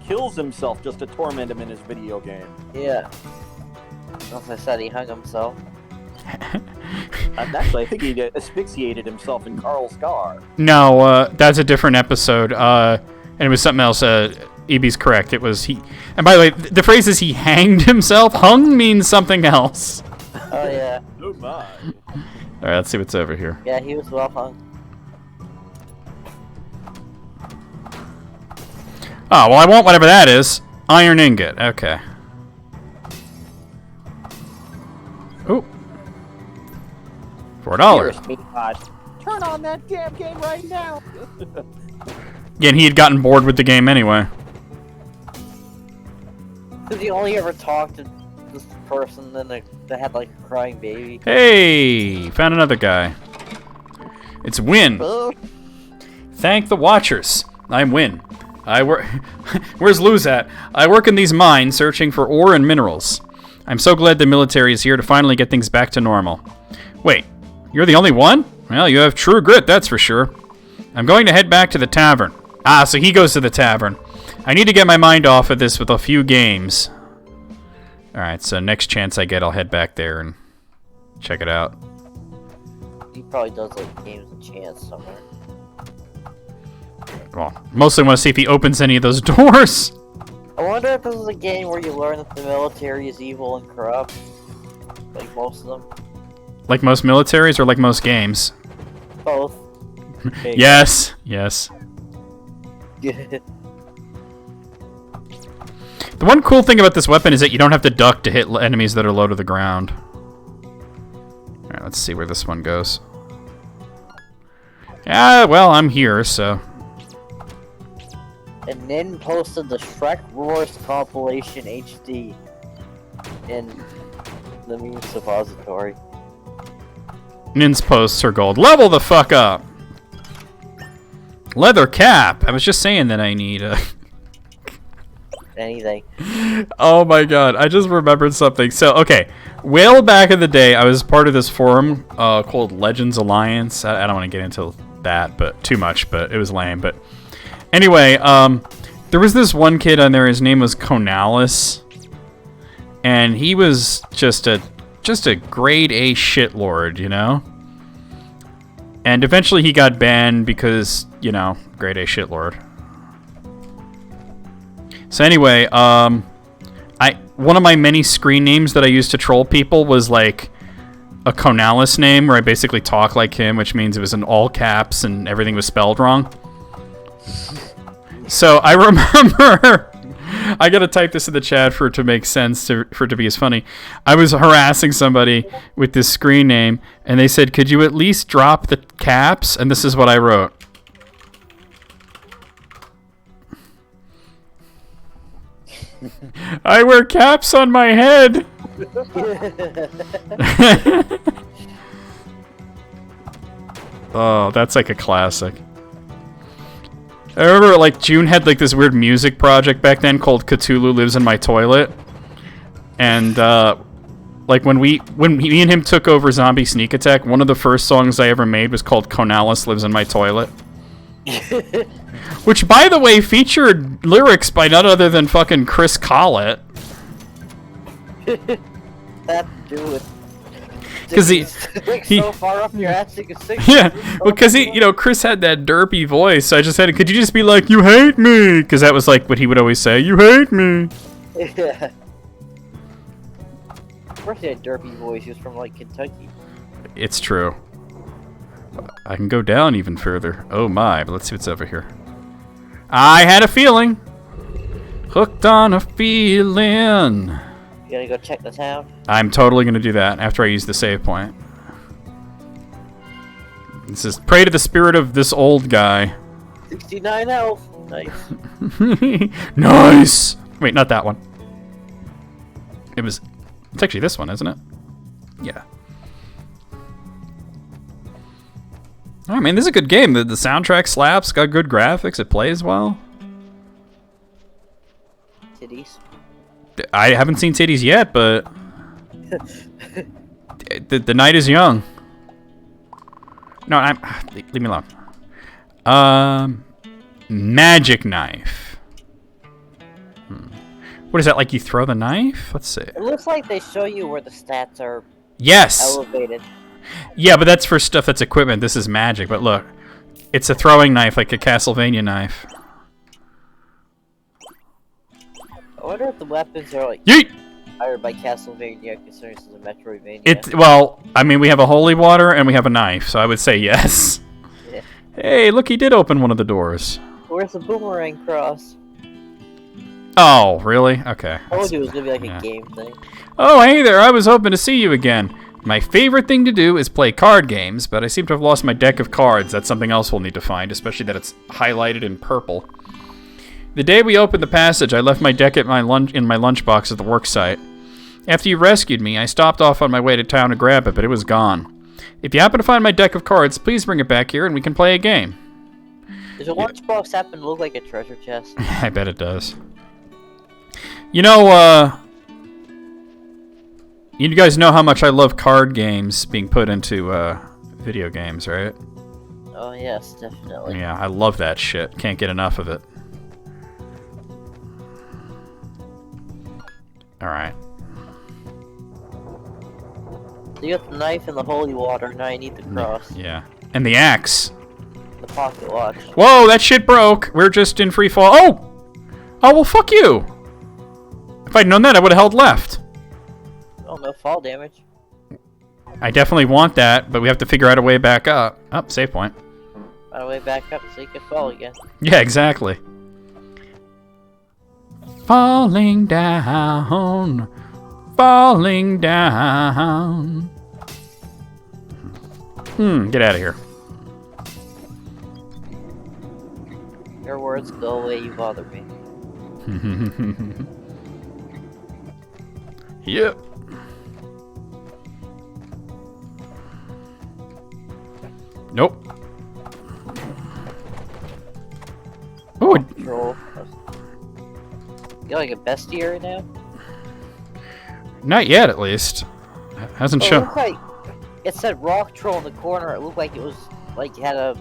Kills himself just to torment him in his video game. Yeah. As I said, he hung himself. Actually, I think he asphyxiated himself in Carl's car. No, that's a different episode. And it was something else. EB's correct. It was he. And by the way, the phrase is he hanged himself. Hung means something else. Oh yeah. Oh my. Alright, let's see what's over here. Yeah, he was well hung. Oh, well, I want whatever that is. Iron ingot. Okay. Ooh. $4. Meatwad. Turn on that damn game right now. Yeah, and he had gotten bored with the game anyway. Because he only ever talked to this person that had like a crying baby. Hey, found another guy. It's Win. Thank the Watchers. I'm Win. I work. Where's Luz at? I work in these mines searching for ore and minerals. I'm so glad the military is here to finally get things back to normal. Wait, you're the only one? Well, you have true grit, that's for sure. I'm going to head back to the tavern. Ah, so he goes to the tavern. I need to get my mind off of this with a few games. Alright, so next chance I get, I'll head back there and check it out. He probably does like games of chance somewhere. Well, mostly want to see if he opens any of those doors. I wonder if this is a game where you learn that the military is evil and corrupt, like most of them. Like most militaries or like most games? Both. Yes, yes. The one cool thing about this weapon is that you don't have to duck to hit enemies that are low to the ground. Alright, let's see where this one goes. Yeah, well, I'm here, so... And Nin posted the Shrek Roars compilation HD in the meme suppository. Nin's posts are gold. Level the fuck up! Leather cap! I was just saying that I need a... Anything. Oh my god, I just remembered something. So, okay, way back in the day, I was part of this forum called Legends Alliance. I don't want to get into that, but too much, but it was lame. But anyway, there was this one kid on there. His name was Conalis, and he was just a grade A shitlord, you know. And eventually, he got banned because, you know, grade A shitlord. So anyway, one of my many screen names that I used to troll people was like a Conalis name, where I basically talk like him, which means it was in all caps and everything was spelled wrong. So I remember, I gotta type this in the chat for it to make sense, for it to be as funny. I was harassing somebody with this screen name, and they said, "Could you at least drop the caps?" And this is what I wrote. I wear caps on my head. Oh, that's like a classic. I remember, like, June had like this weird music project back then called Cthulhu Lives in My Toilet, and like when me and him took over Zombie Sneak Attack, one of the first songs I ever made was called Conalis Lives in My Toilet. Which, by the way, featured lyrics by none other than fucking Chris Collett. That dude. Because he so far up your ass you can sing. Yeah, because Chris had that derpy voice. So I just had, could you just be like, "You hate me"? Because that was like what he would always say. "You hate me." Yeah. Of course he had derpy voice. He was from like Kentucky. It's true. I can go down even further. Oh my, but let's see what's over here. I had a feeling. Hooked on a feeling. You gotta go check the town? I'm totally gonna do that after I use the save point. This is pray to the spirit of this old guy. 69 health. Nice. Nice! Wait, not that one. It's actually this one, isn't it? Yeah. Alright, man, this is a good game. The soundtrack slaps, got good graphics, it plays well. Titties. I haven't seen titties yet, but the night is young. No, leave me alone. Magic knife. What is that, like you throw the knife? Let's see. It looks like they show you where the stats are elevated. Yeah, but that's for stuff that's equipment. This is magic, but look. It's a throwing knife, like a Castlevania knife. I wonder if the weapons are like Yeet! inspired by Castlevania, considering this is a Metroidvania. Well, I mean, we have a holy water and we have a knife, so I would say yes. Yeah. Hey, look, he did open one of the doors. Where's the boomerang cross? Oh, really? Okay. I told you it was gonna be like a game thing. Oh, hey there, I was hoping to see you again. My favorite thing to do is play card games, but I seem to have lost my deck of cards. That's something else we'll need to find, especially that it's highlighted in purple. The day we opened the passage, I left my deck at in my lunchbox at the work site. After you rescued me, I stopped off on my way to town to grab it, but it was gone. If you happen to find my deck of cards, please bring it back here and we can play a game. Does your lunchbox happen to look like a treasure chest? I bet it does. You know, you guys know how much I love card games being put into video games, right? Oh yes, definitely. Yeah, I love that shit. Can't get enough of it. Alright. So you got the knife and the holy water, now you need the cross. Yeah. And the axe. The pocket watch. Whoa, that shit broke. We're just in free fall. Oh! Oh, well, fuck you. If I'd known that, I would have held left. Oh, no fall damage. I definitely want that, but we have to figure out a way back up. Oh, save point. Find a way back up so you can fall again. Yeah, exactly. Falling down. Falling down. Get out of here. Your words go away, you bother me. Yep. Nope. Oh, Troll. You got like a bestiary now? not yet, at least. Hasn't Oh, it shown. looked like it said rock troll in the corner. It looked like it was like you had a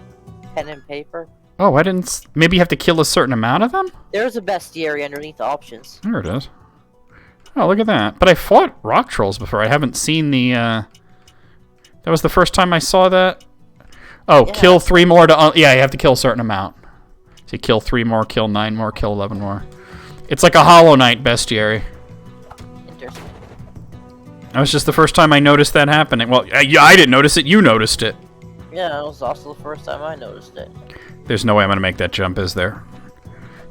pen and paper. Oh, I didn't. Maybe you have to kill a certain amount of them? There's a bestiary underneath the options. There it is. Oh, look at that. But I fought rock trolls before. I haven't seen the, That was the first time I saw that? Oh, Yeah. kill 3 more to... yeah, you have to kill a certain amount. So you kill 3 more, kill 9 more, kill 11 more. It's like a Hollow Knight bestiary. Interesting. That was just the first time I noticed that happening. Well, yeah, I didn't notice it. You noticed it. Yeah, it was also the first time I noticed it. There's no way I'm going to make that jump, is there?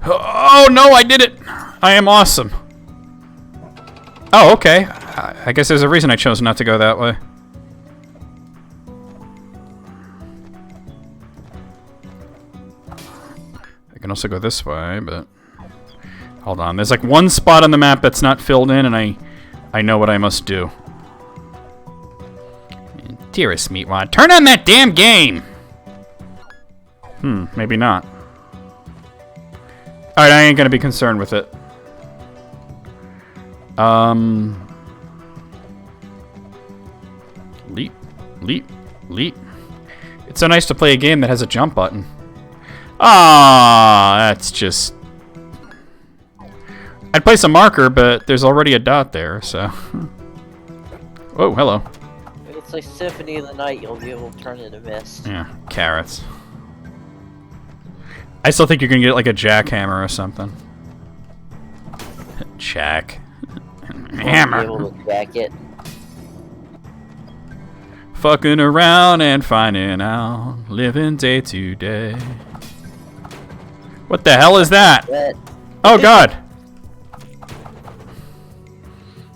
Oh, no, I did it! I am awesome. Oh, okay. I guess there's a reason I chose not to go that way. I can also go this way, but... Hold on. There's like one spot on the map that's not filled in, and I know what I must do. Dearest Meatwad, turn on that damn game! Maybe not. Alright, I ain't gonna be concerned with it. Leap, leap, leap. It's so nice to play a game that has a jump button. Ah, that's just... I'd place a marker, but there's already a dot there, so... Oh, hello. If it's like Symphony of the Night, you'll be able to turn into mist. Yeah, carrots. I still think you're gonna get like a jackhammer or something. Jack. Hammer. You'll be able to jack it. Fucking around and finding out, living day to day. What the hell is that? That Oh god.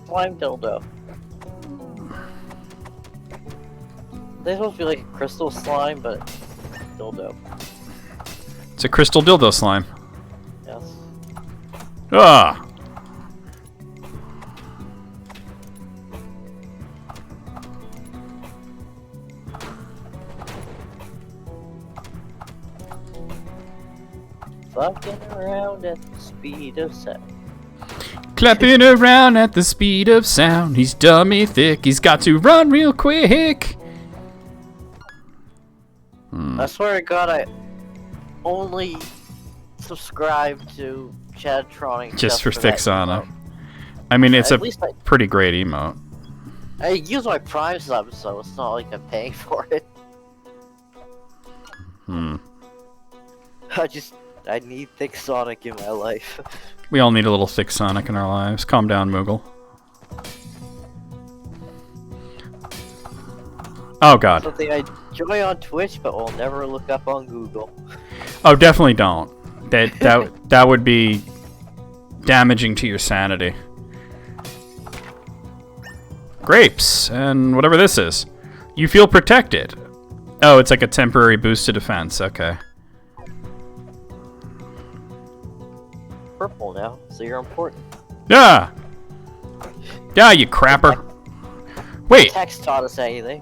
slime dildo. They're supposed to be like a crystal slime, but dildo. It's a crystal dildo slime. Yes. Ah. Fucking around at the speed of sound. Clapping around at the speed of sound. He's dummy thick. He's got to run real quick. I swear to God, I only subscribe to Chadtronic Just for that Fixana. emote. I mean, it's At a least pretty great emote. I use my Prime sub, so it's not like I'm paying for it. I need Thick Sonic in my life. We all need a little thick Sonic in our lives. Calm down, Moogle. Oh god. Something I enjoy on Twitch, but will never look up on Google. Oh, definitely don't. That would be damaging to your sanity. Grapes and whatever this is. You feel protected. Oh, it's like a temporary boost to defense. Okay. Purple now, so you're important. Yeah. Yeah, you crapper. Wait. Text taught us anything.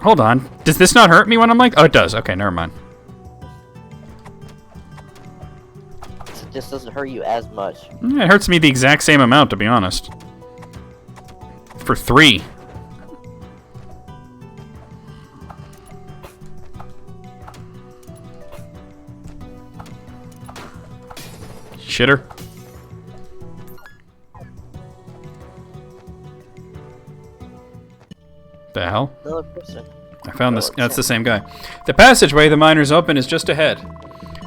Hold on. Does this not hurt me when I'm like... Oh, it does. Okay, never mind. It just doesn't hurt you as much. It hurts me the exact same amount, to be honest. For 3. Shitter. The hell? Another person. I found this. That's the same guy. The passageway the miners open is just ahead.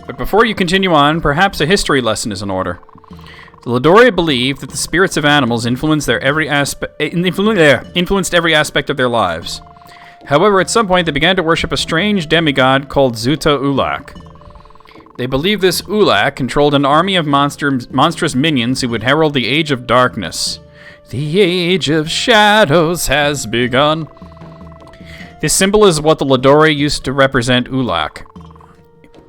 But before you continue on, perhaps a history lesson is in order. The Ladori believed that the spirits of animals influenced every aspect of their lives. However, at some point they began to worship a strange demigod called Zuta Ulak. They believed this Ulak controlled an army of monstrous minions who would herald the Age of Darkness. The Age of Shadows has begun. This symbol is what the Ladori used to represent Ulak.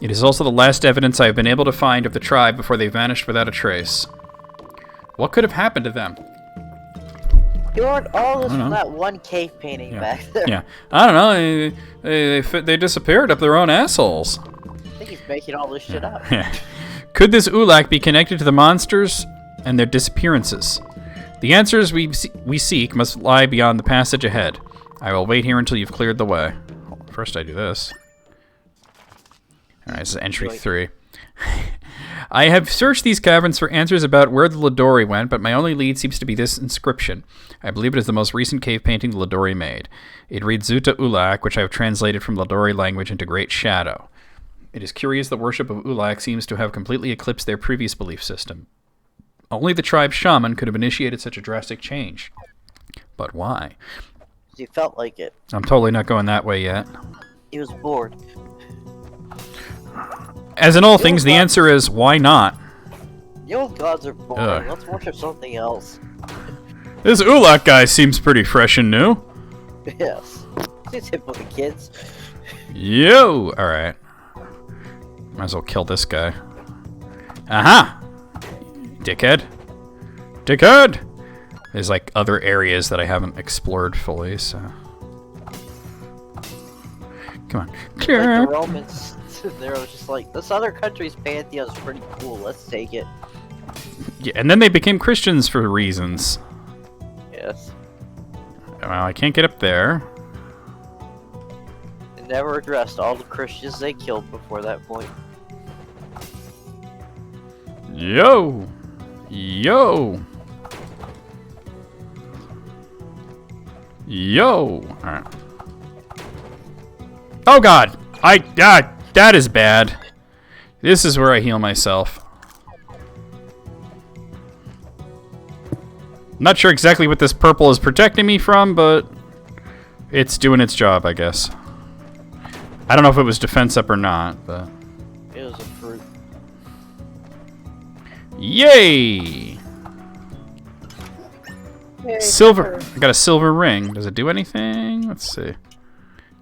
It is also the last evidence I have been able to find of the tribe before they vanished without a trace. What could have happened to them? You learned all this from that one cave painting back there. Yeah. I don't know. They disappeared up their own assholes. I think he's making all this shit up. Could this Ulak be connected to the monsters and their disappearances? The answers we seek must lie beyond the passage ahead. I will wait here until you've cleared the way. First I do this. Alright, this is entry 3. I have searched these caverns for answers about where the Ladori went, but my only lead seems to be this inscription. I believe it is the most recent cave painting the Ladori made. It reads Zuta Ulak, which I have translated from Ladori language into Great Shadow. It is curious that worship of Ulak seems to have completely eclipsed their previous belief system. Only the tribe's shaman could have initiated such a drastic change. But why? He felt like it. I'm totally not going that way yet. He was bored. As in all things, the answer is, why not? The old gods are boring. Let's worship something else. This Ulak guy seems pretty fresh and new. Yes. He's hip with the kids. Yo! Alright. Might as well kill this guy. Aha! Dickhead. Dickhead! There's like other areas that I haven't explored fully, so... Come on. Like the Romans, they were just like, this other country's pantheon is pretty cool, let's take it. Yeah, and then they became Christians for reasons. Yes. Well, I can't get up there. They never addressed all the Christians they killed before that point. Yo! Yo! Yo! Alright. Oh god! That is bad. This is where I heal myself. Not sure exactly what this purple is protecting me from, but it's doing its job, I guess. I don't know if it was defense up or not, but... It was a fruit. Yay! Yay, Silver. I got a silver ring. Does it do anything? Let's see.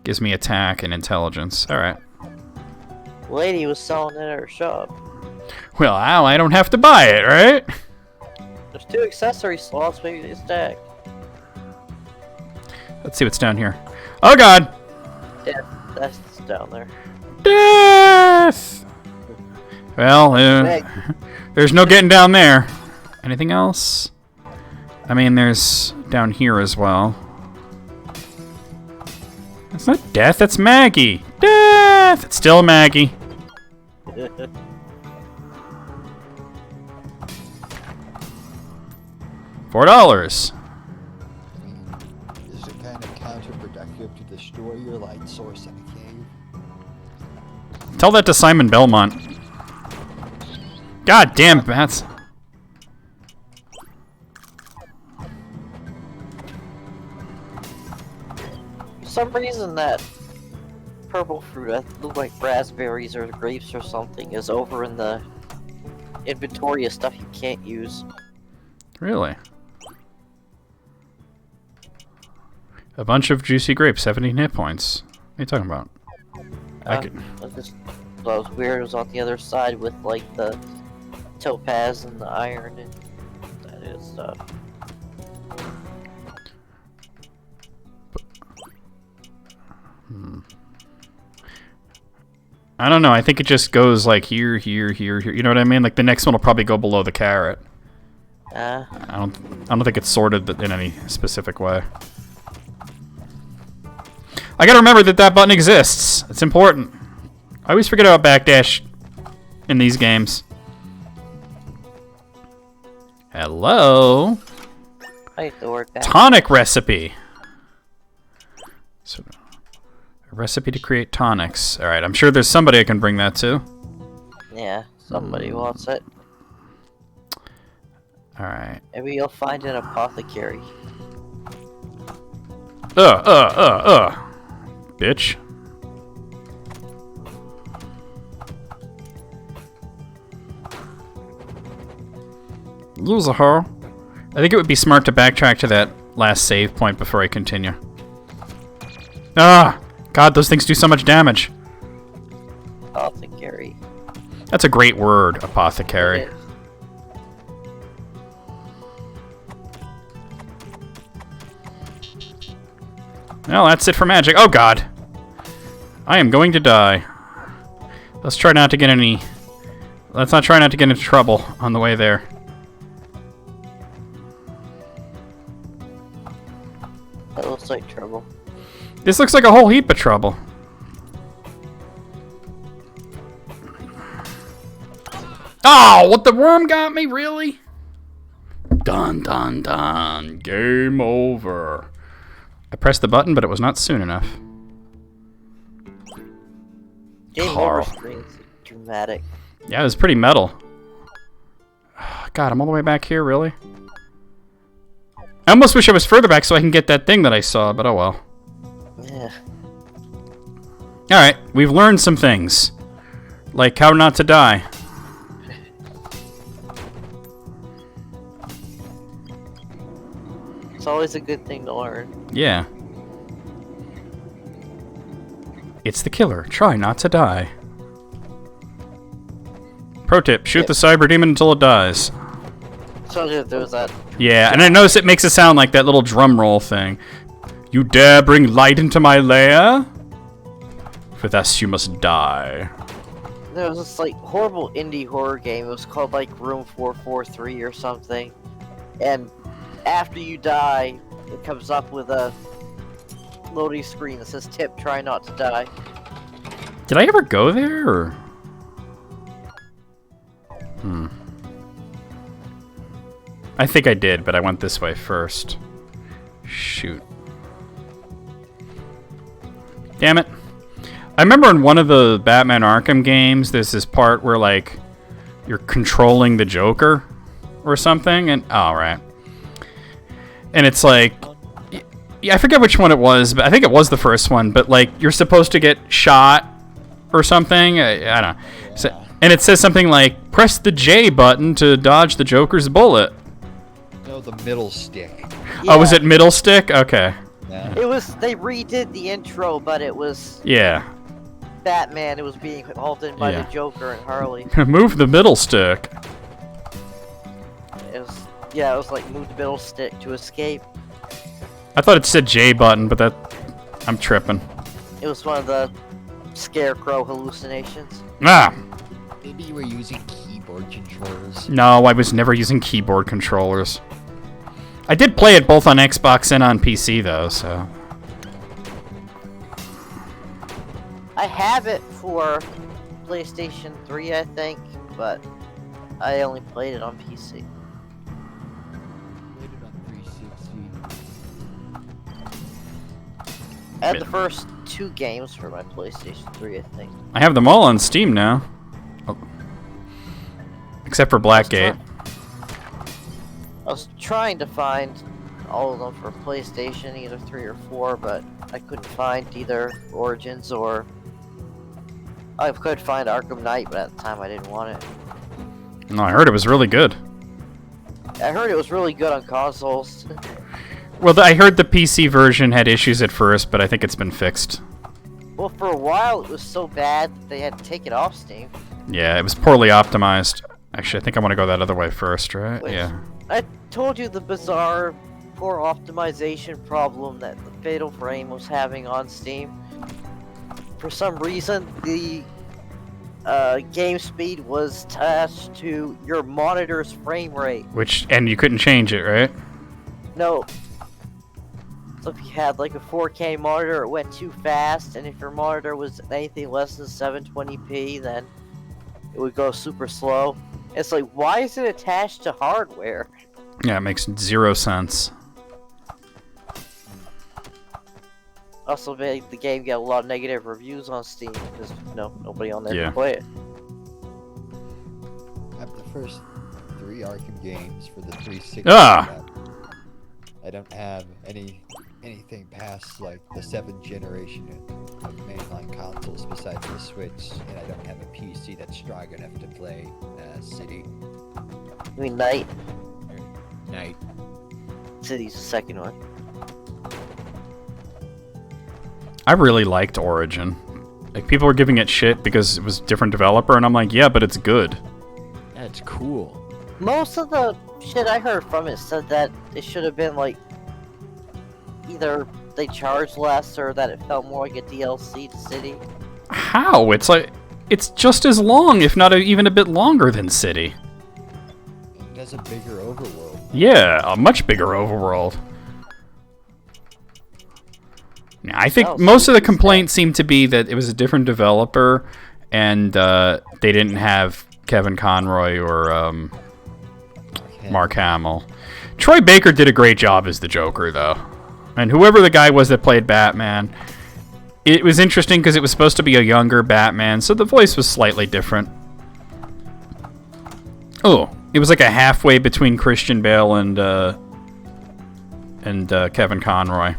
Gives me attack and intelligence. Alright. Lady was selling it at her shop. Well, ow, I don't have to buy it, right? There's 2 accessory slots, maybe they stack. Let's see what's down here. Oh god! Yeah, that's down there. Death! Well, there's no getting down there. Anything else? I mean, there's down here as well. That's not Death, that's Maggie. Death! It's still Maggie. $4. Is it kind of counterproductive to destroy your light source in a cave? Tell that to Simon Belmont. God damn bats. For some reason that purple fruit, that look like raspberries or grapes or something, is over in the inventory of stuff you can't use. Really? A bunch of juicy grapes, 17 hit points. What are you talking about? Those weird was on the other side with like the topaz and the iron and that is stuff. I don't know. I think it just goes like here, here, here, here. You know what I mean? Like the next one will probably go below the carrot. I don't think it's sorted in any specific way. I gotta remember that that button exists. It's important. I always forget about backdash in these games. Hello. I hate the word back. Tonic recipe. So, a recipe to create tonics. Alright, I'm sure there's somebody I can bring that to. Yeah, somebody wants it. Alright. Maybe you'll find an apothecary. Bitch. Loser her. I think it would be smart to backtrack to that last save point before I continue. Ah! God, those things do so much damage. Apothecary. That's a great word, apothecary. It is. Well, that's it for magic. Oh, God. I am going to die. Let's try not to get any... Let's not try not to get into trouble on the way there. That looks like trouble. This looks like a whole heap of trouble. Oh, what the worm got me? Really? Dun, dun, dun. Game over. I pressed the button, but it was not soon enough. Game Carl. over screen's dramatic. Yeah, it was pretty metal. God, I'm all the way back here, really? I almost wish I was further back so I can get that thing that I saw, but oh well. Yeah. Alright, we've learned some things. Like how not to die. It's always a good thing to learn. Yeah. It's the killer. Try not to die. Pro tip, shoot the cyber demon until it dies. So there was that. Yeah, and I notice it makes it sound like that little drum roll thing. You dare bring light into my lair? For thus you must die. There was this like horrible indie horror game. It was called like Room 443 or something. And after you die, it comes up with a loading screen that says "Tip: Try not to die." Did I ever go there, or? I think I did, but I went this way first. Shoot. Damn it. I remember in one of the Batman Arkham games, there's this part where, like, you're controlling the Joker or something, and... Oh, right. And it's like... Yeah, I forget which one it was, but I think it was the first one, but, like, you're supposed to get shot or something. I don't know. So, and it says something like, press the J button to dodge the Joker's bullet. No, the middle stick. Yeah, Oh, was it middle stick? Okay. Yeah. it was. They redid the intro, but it was Yeah. Batman. It was being halted by Yeah. the Joker and Harley. Move the middle stick. It was. Yeah, it was like move the middle stick to escape. I thought it said J button, but that... I'm tripping. It was one of the Scarecrow hallucinations. Ah! Maybe you were using keyboard controls. No, I was never using keyboard controllers. I did play it both on Xbox and on PC, though, so... I have it for PlayStation 3, I think, but I only played it on PC. Played it on 360. I had the first 2 games for my PlayStation 3, I think. I have them all on Steam now. Oh. Except for Blackgate. I was trying to find all of them for PlayStation, either 3 or 4, but I couldn't find either Origins or... I could find Arkham Knight, but at the time I didn't want it. No, I heard it was really good. I heard it was really good on consoles. Well, I heard the PC version had issues at first, but I think it's been fixed. Well, for a while it was so bad that they had to take it off Steam. Yeah, it was poorly optimized. Actually, I think I want to go that other way first, right? Which- Yeah. I told you the bizarre, poor optimization problem that the Fatal Frame was having on Steam. For some reason, the game speed was attached to your monitor's frame rate. And you couldn't change it, right? No. So if you had like a 4K monitor, it went too fast, and if your monitor was anything less than 720p, then it would go super slow. It's like, why is it attached to hardware? Yeah, it makes 0 sense. also made the game get a lot of negative reviews on Steam because nobody on there Yeah. can play it. I have the first 3 Arkham games for the 360. Ah! I don't have anything past like the 7th generation of mainline consoles besides the Switch, and I don't have a PC that's strong enough to play City. I mean, Night City's the second one. I really liked Origin. Like, people were giving it shit because it was a different developer, and I'm like, yeah, but it's good. That's cool. Most of the shit I heard from it said that it should have been like either they charged less or that it felt more like a DLC to City. How? It's like, it's just as long, if not even a bit longer than City. It has a bigger overworld. Yeah, a much bigger overworld. Yeah, I think most of the complaints seem to be that it was a different developer, and they didn't have Kevin Conroy or Mark Hamill. Troy Baker did a great job as the Joker, though. And whoever the guy was that played Batman, it was interesting because it was supposed to be a younger Batman, so the voice was slightly different. Oh, it was like a halfway between Christian Bale and Kevin Conroy.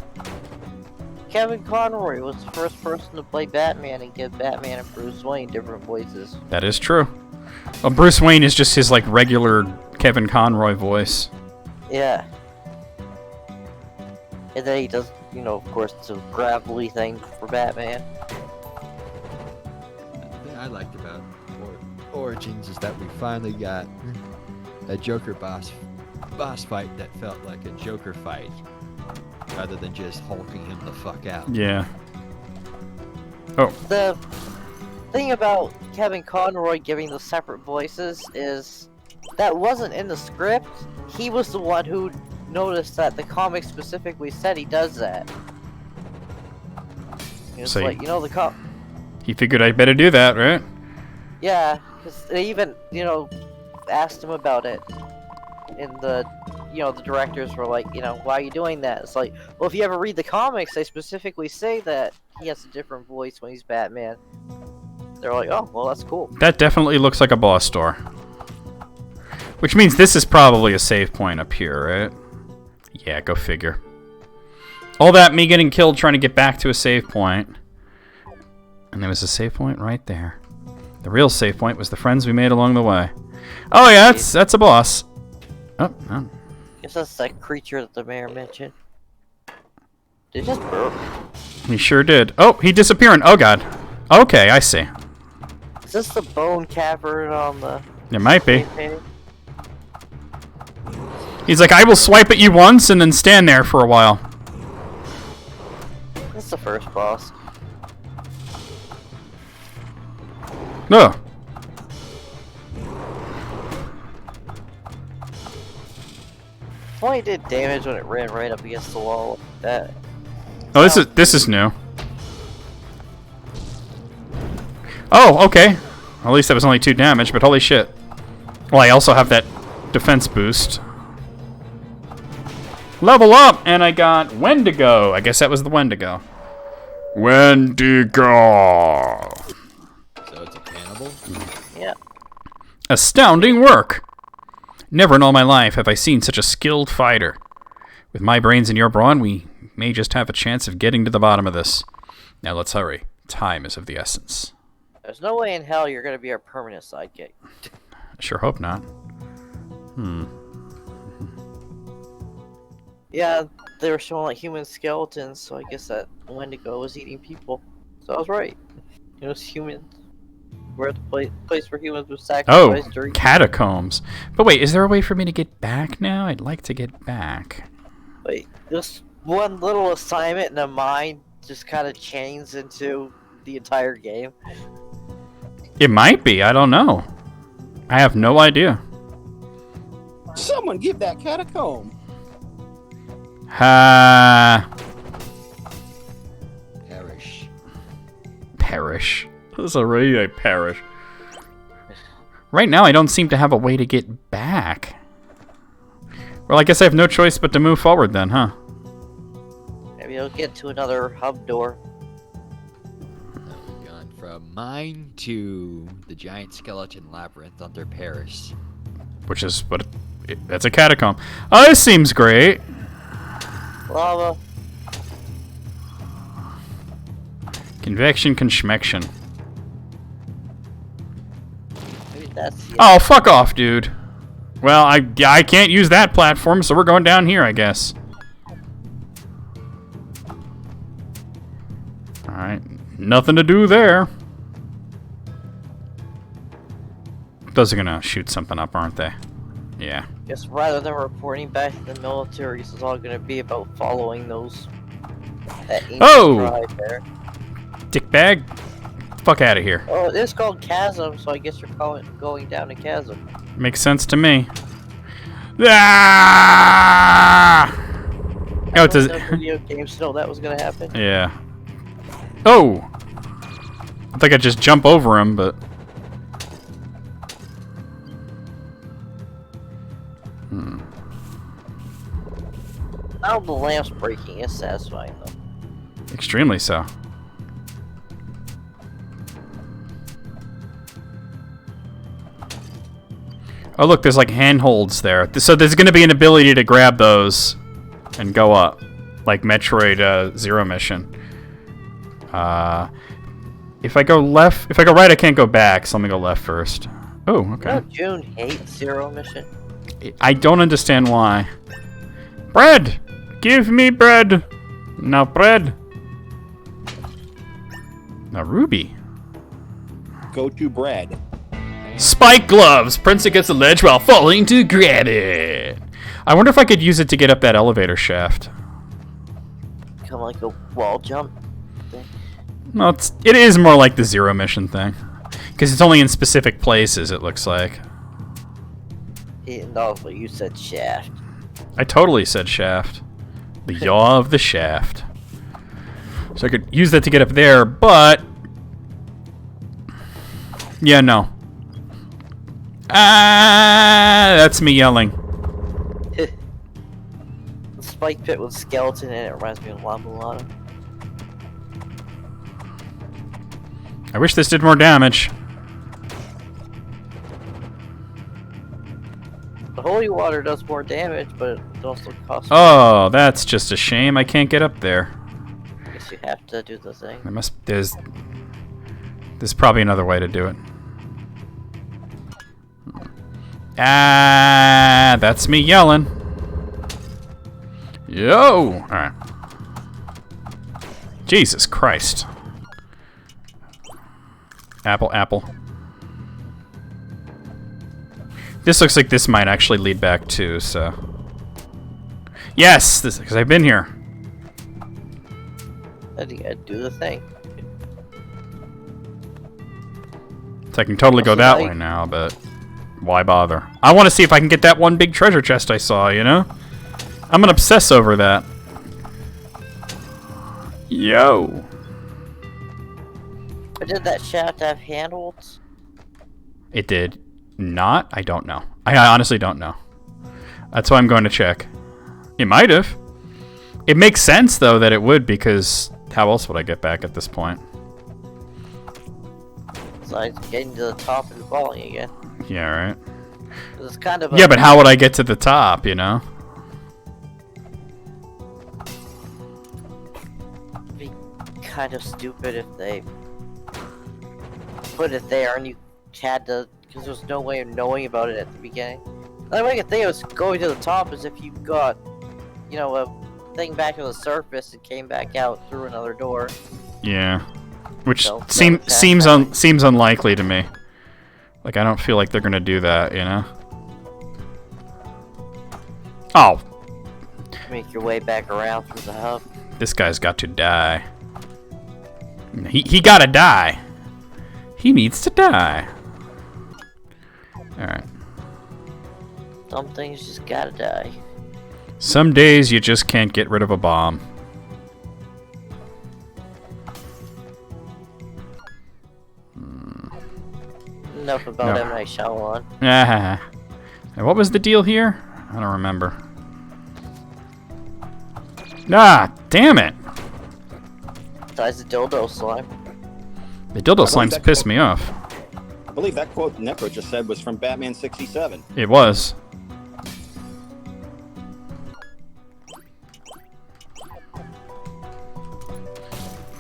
Kevin Conroy was the first person to play Batman and give Batman and Bruce Wayne different voices. That is true. Well, Bruce Wayne is just his like regular Kevin Conroy voice. Yeah. And then he does, of course, the gravelly thing for Batman. The thing I liked about Origins is that we finally got a Joker boss fight that felt like a Joker fight, rather than just hulking him the fuck out. Yeah. Oh. The thing about Kevin Conroy giving the separate voices is that wasn't in the script. He was the one who noticed that the comic specifically said he does that. It's So like, he figured I better do that, right? Yeah, because they even, asked him about it. And the directors were like, why are you doing that? It's like, well, if you ever read the comics, they specifically say that he has a different voice when he's Batman. They're like, oh, well, that's cool. That definitely looks like a boss door. Which means this is probably a save point up here, right? Yeah, go figure. All that, me getting killed trying to get back to a save point. And there was a save point right there. The real save point was the friends we made along the way. Oh yeah, that's a boss. Oh, no. Guess that's that creature that the mayor mentioned. Did it just burp? He sure did. Oh, he disappearing. Oh god. Okay, I see. Is this the bone cavern on the... It might be. painting? He's like, I will swipe at you once and then stand there for a while. That's the first boss. No. It only did damage when it ran right up against the wall like that. Oh, this is new. Oh, okay. At least that was only 2 damage, but holy shit. Well, I also have that defense boost. Level up, and I got Wendigo. I guess that was the Wendigo. Wendigo. So it's a cannibal? Yeah. Astounding work. Never in all my life have I seen such a skilled fighter. With my brains in your brawn, we may just have a chance of getting to the bottom of this. Now let's hurry. Time is of the essence. There's no way in hell you're gonna be our permanent sidekick. I sure hope not. Yeah, they were showing like human skeletons, so I guess that Wendigo was eating people. So I was right. It was humans. We're at the place where humans were Oh, sacrificed during... Catacombs. But wait, is there a way for me to get back now? I'd like to get back. Wait, just one little assignment in a mine just kind of chains into the entire game. It might be. I don't know. I have no idea. Someone give that catacomb. Perish. This is already a perish. Right now, I don't seem to have a way to get back. Well, I guess I have no choice but to move forward then, huh? Maybe You'll get to another hub door. Now we've gone from mine to the giant skeleton labyrinth under Paris. Which is what? That's a catacomb. Oh, this seems great. Lava. Convection, conschmection. Maybe that's the Oh, fuck off, dude. Well, I can't use that platform, so we're going down here, I guess. Alright. Nothing to do there. Those are gonna shoot something up, aren't they? Yeah. Guess rather than reporting back to the military, this is all going to be about following those. That ancient tribe there. Dickbag. Fuck out of here. Oh, it is called Chasm, so I guess you're going down a chasm. Makes sense to me. Ah! Oh, it does. Video games know that was going to happen. Yeah. Oh! I think I just jump over him, but. Now the lamp's breaking is satisfying though. Extremely so. Oh look, there's like handholds there. So there's going to be an ability to grab those and go up, like Metroid Zero Mission. If I go left, if I go right, I can't go back. So let me go left first. Oh, okay. You know, June hates Zero Mission. I don't understand why. Bread! Give me bread! Now bread! Now Ruby. Go to bread. Spike gloves! Prince gets the ledge while falling to grab it! I wonder if I could use it to get up that elevator shaft. Kind of like a wall jump thing. Well, it is more like the Zero Mission thing. Because it's only in specific places, it looks like. No, but you said shaft. I totally said shaft. The yaw of the shaft. So I could use that to get up there, but... Yeah, no. Ah, that's me yelling. The spike pit with skeleton in it reminds me of La Mulana. I wish this did more damage. The holy water does more damage, but it also costs. Oh, that's just a shame. I can't get up there. I guess you have to do the thing. There's probably another way to do it. Ah, that's me yelling. Yo! Alright. Jesus Christ. Apple, apple. This looks like this might actually lead back too, so... Yes! Because I've been here. Then you gotta do the thing. So I can totally go that way now, but... Why bother? I want to see if I can get that one big treasure chest I saw, you know? I'm gonna obsess over that. Yo! But did that shaft have handholds? It did not? I don't know. I honestly don't know. That's why I'm going to check. It might have. It makes sense, though, that it would, because how else would I get back at this point? Besides getting to the top and falling again. Yeah, right. It's kind of Yeah, but how would I get to the top, you know? It'd be kind of stupid if they put it there and you had to, because there's no way of knowing about it at the beginning. The only way I could think of going to the top is if you got, you know, a thing back to the surface and came back out through another door. Yeah. Which So, seems unlikely to me. Like, I don't feel like they're gonna do that, you know? Oh. Make your way back around through the hub. This guy's got to die. He gotta die. He needs to die. Alright. Some things just gotta die. Some days you just can't get rid of a bomb. Enough about No. M. Night Shyamalan. Ah. And what was the deal here? I don't remember. Ah, damn it. Besides the dildo slime. The dildo slimes pissed me off. I believe that quote Necro just said was from Batman 67. It was.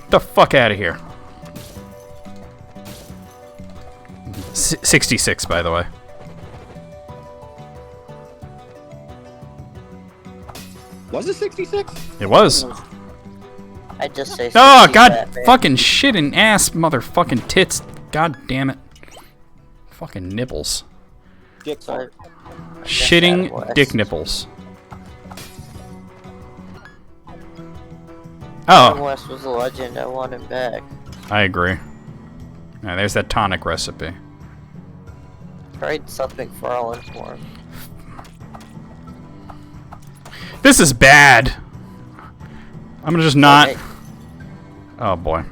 The fuck out of here. 66, by the way. Was it 66? It was. I just say. Oh, 60, god, Batman. fucking shit and ass, motherfucking tits. God damn it. Fucking nipples. Dick Sorry. fart. Shitting Adam West. dick nipples. Adam Oh, West was a legend. I want him back. I agree. Yeah, there's that tonic recipe. Tried something for all for him. This is bad. I'm gonna just not. Okay. Oh boy.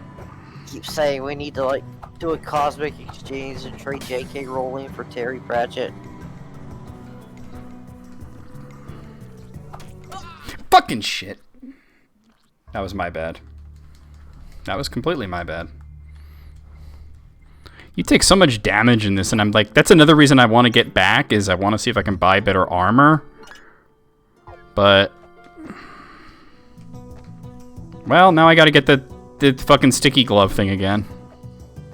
Keep saying we need to like do a cosmic exchange and trade J.K. Rowling for Terry Pratchett. Fucking shit. That was my bad. That was completely my bad. You take so much damage in this, and I'm like, that's another reason I want to get back, is I want to see if I can buy better armor. But... well, now I gotta get the fucking sticky glove thing again.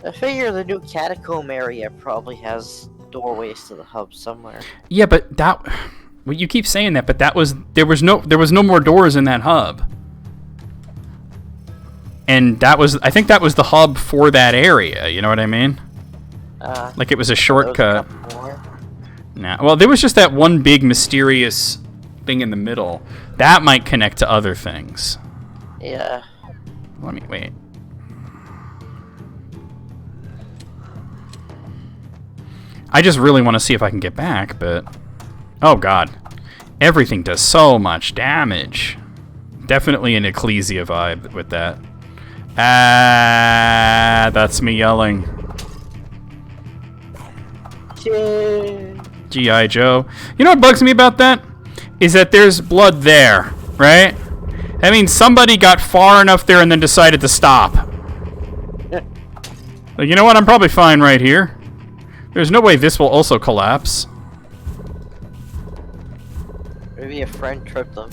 I figure the new catacomb area probably has doorways to the hub somewhere. Yeah, but that... well, you keep saying that, but that was... there was no more doors in that hub. And that was... I think that was the hub for that area, you know what I mean? Like it was a shortcut. Nah, well, there was just that one big mysterious thing in the middle. That might connect to other things. Yeah. Let me... wait. I just really want to see if I can get back, but... oh god. Everything does so much damage. Definitely an Ecclesia vibe with that. Ah, that's me yelling. G.I. Joe. You know what bugs me about that? Is that there's blood there, right? That means somebody got far enough there and then decided to stop. Like, you know what? I'm probably fine right here. There's no way this will also collapse. Maybe a friend tripped them.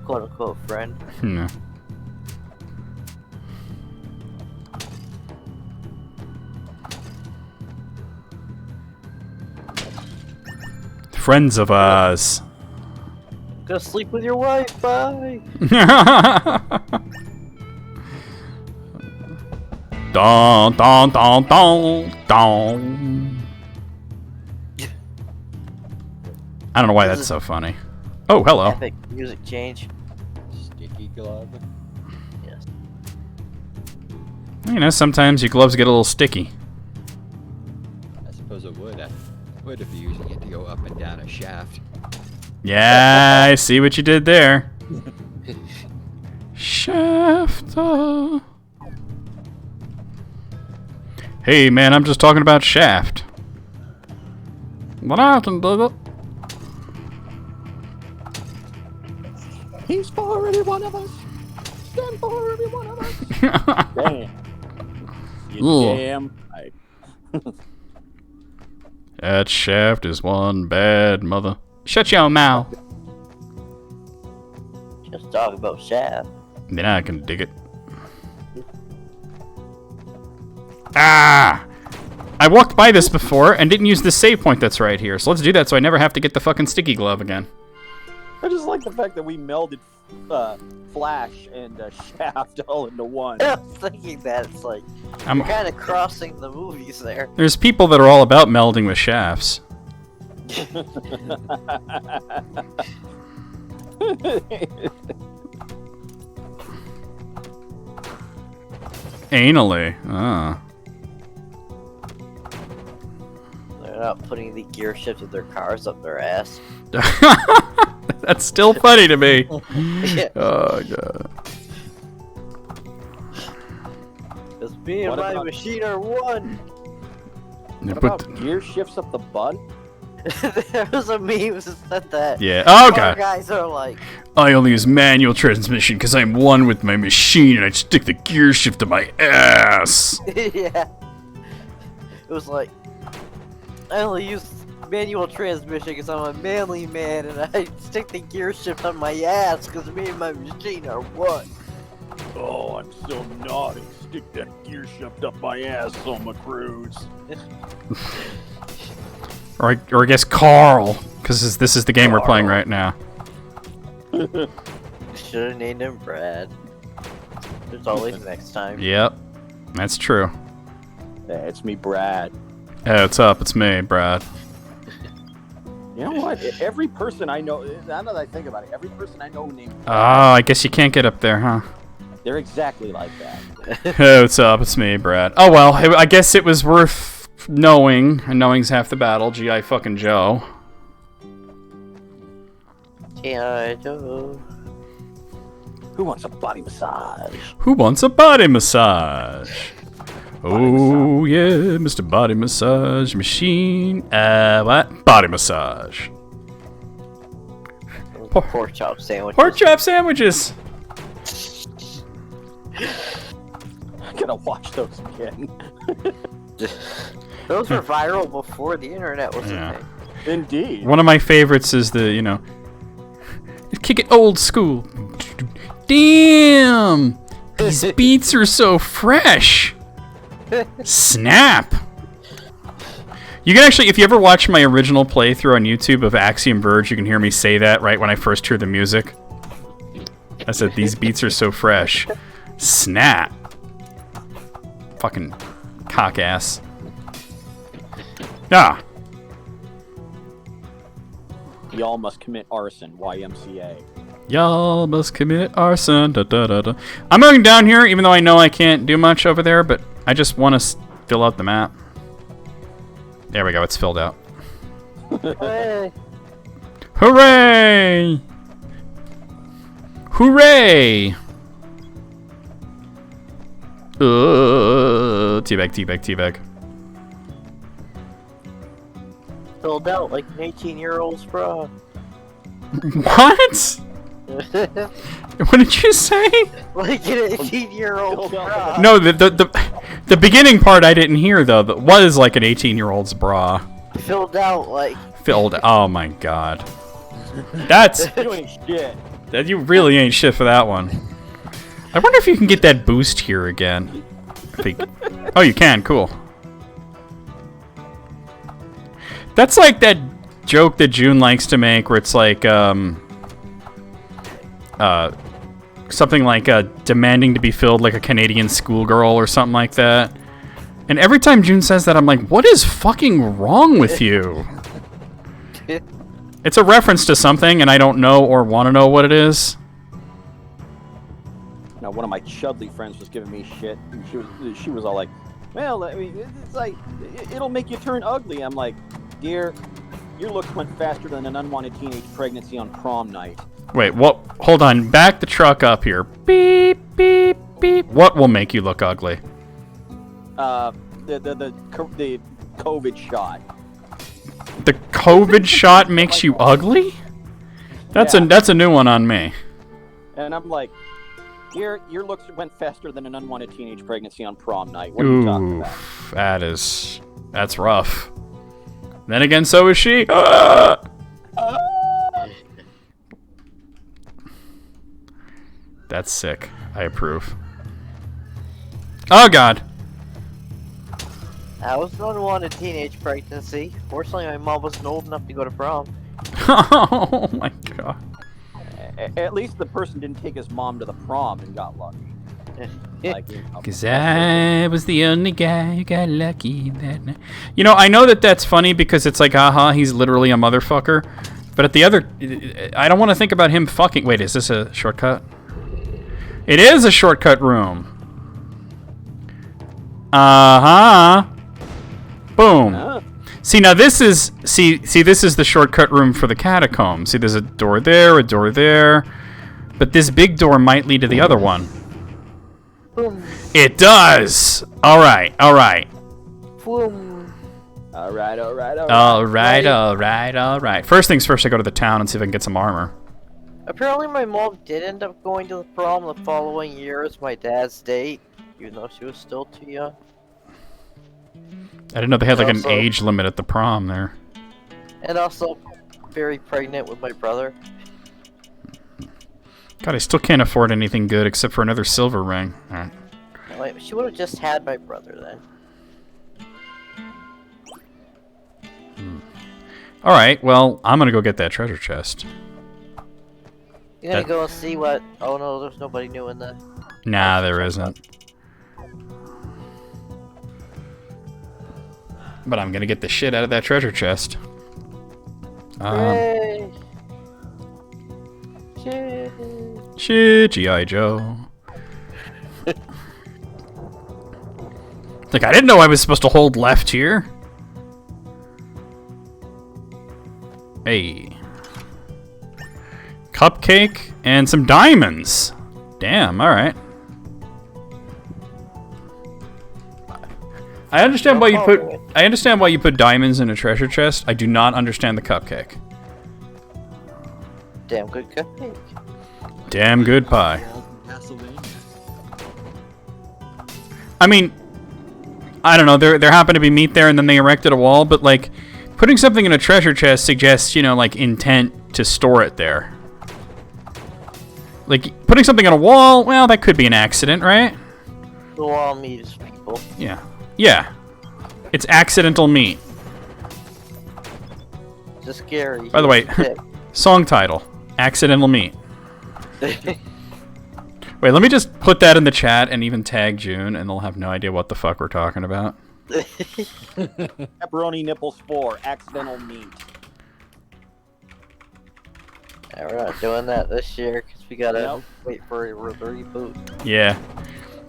Quote unquote friend. No. Friends of ours. Gonna sleep with your wife, bye! Don, don, don, don, don. I don't know why that's so funny. Oh, hello. Epic music change. Sticky glove. Yes. You know, sometimes your gloves get a little sticky. I suppose it would. I would if you're using it to go up and down a shaft. Yeah, I see what you did there. Shaft. Hey, man, I'm just talking about Shaft. What happened, brother? He's for every one of us. Stand for every one of us. Damn. You Ugh. damn right. That Shaft is one bad mother. Shut your mouth. Just talk about Shaft. Then I can dig it. Ah! I walked by this before and didn't use the save point that's right here. So let's do that so I never have to get the fucking sticky glove again. I just like the fact that we melded Flash and Shaft all into one. I was thinking that it's like I'm- you're kind of crossing the movies there. There's people that are all about melding with shafts. Anally. Ah. They're not putting the gear shift of their cars up their ass. That's still funny to me. Yeah. Oh god. Because me and What my about- machine are one. They What put about gear shifts up the butt? There was a meme that said that. Yeah. Oh Our god. guys are like, I only use manual transmission because I'm one with my machine and I stick the gear shift to my ass. yeah. It was like, I only use manual transmission because I'm a manly man and I stick the gear shift on my ass because me and my machine are one. Oh, I'm so naughty. Stick that gear shift up my ass on my cruise. Or I guess Carl, because this is the game we're playing right now. Should have named him Brad. There's always next time. Yep, that's true. Yeah, it's me, Brad. Hey, what's up? It's me, Brad. You know what? Every person I know, now that I think about it, every person I know named Oh, I guess you can't get up there, huh? they're exactly like that. Hey, what's up? It's me, Brad. Oh well, I guess it was worth knowing, and knowing's half the battle. G.I. fucking Joe. G.I. Joe. Who wants a body massage? Who wants a body massage? Oh yeah, Mr. Body Massage Machine. What? Body massage. Pork chop sandwich. Pork chop sandwiches. I gotta watch those again. Those were viral before the internet was a thing. Indeed. One of my favorites is the, kick it old school. Damn! These beats are so fresh. Snap! You can actually, if you ever watch my original playthrough on YouTube of Axiom Verge, you can hear me say that right when I first hear the music. I said, these beats are so fresh. Snap. Fucking cock ass. Ah. Y'all must commit arson. YMCA. Y'all must commit arson. Da, da, da, da. I'm going down here, even though I know I can't do much over there, but I just want to fill out the map. There we go, it's filled out. Hey. Hooray! Hooray! Teabag, teabag, teabag. Filled out like an 18-year-old's bra. What? What did you say? Like an 18-year-old's bra. No, the beginning part I didn't hear though. That was like an 18-year-old's bra. Filled out like. Filled. Oh my god. That's You ain't shit. that. You really ain't shit for that one. I wonder if you can get that boost here again. Oh, you can. Cool. That's like that joke that June likes to make, where it's like something like demanding to be filled like a Canadian schoolgirl or something like that. And every time June says that, I'm like, what is fucking wrong with you? It's a reference to something, and I don't know or want to know what it is. Now, one of my chudly friends was giving me shit, and she was all like, "Well, I mean, it's like it'll make you turn ugly." I'm like, "Dear, your looks went faster than an unwanted teenage pregnancy on prom night." Wait, what? Hold on. Back the truck up here. Beep, beep, beep. What will make you look ugly? The COVID shot. The COVID shot makes you ugly? That's a new one on me. And I'm like, "Dear, your looks went faster than an unwanted teenage pregnancy on prom night. What are you talking about?" That's rough. Then again, so is she. That's sick. I approve. Oh god. I was an unwanted teenage pregnancy. Fortunately, my mom wasn't old enough to go to prom. Oh my god. At least the person didn't take his mom to the prom and got lucky. Like, Cause I was the only guy who got lucky that night. You know, I know that that's funny because it's like, haha, he's literally a motherfucker. But at the other, I don't want to think about him fucking. Wait, is this a shortcut? It is a shortcut room. Boom. See, now this is this is the shortcut room for the catacombs. See, there's a door there, but this big door might lead to the other one. Boom. It does. All right. Boom. All right. All right. First things first, I go to the town and see if I can get some armor. Apparently my mom did end up going to the prom the following year as my dad's date, even though she was still too young. I didn't know they had like an Also- age limit at the prom there. And also very pregnant with my brother. God, I still can't afford anything good except for another silver ring. Alright. Wait, she would have just had my brother then. Alright, well, I'm gonna go get that treasure chest. You gonna That- go and see what? Oh no, there's nobody new in the. Nah, there isn't. But I'm gonna get the shit out of that treasure chest. Yay! Yay! Shit, G.I. Joe. Like, I didn't know I was supposed to hold left here. Hey. Cupcake and some diamonds. Damn, alright. I understand why you put diamonds in a treasure chest. I do not understand the cupcake. Damn good cupcake. Damn good pie. I mean, I don't know, there happened to be meat there and then they erected a wall, but like, putting something in a treasure chest suggests, you know, like, intent to store it there. Like, putting something on a wall, well, that could be an accident, right? The wall meets people. Yeah. Yeah. It's accidental meat. Just scary. By the way, song title, Accidental Meat. Wait, let me just put that in the chat and even tag June, and they'll have no idea what the fuck we're talking about. Pepperoni nipples 4, accidental meat. Yeah, we're not doing that this year because we gotta Nope. wait for the reboot. Yeah.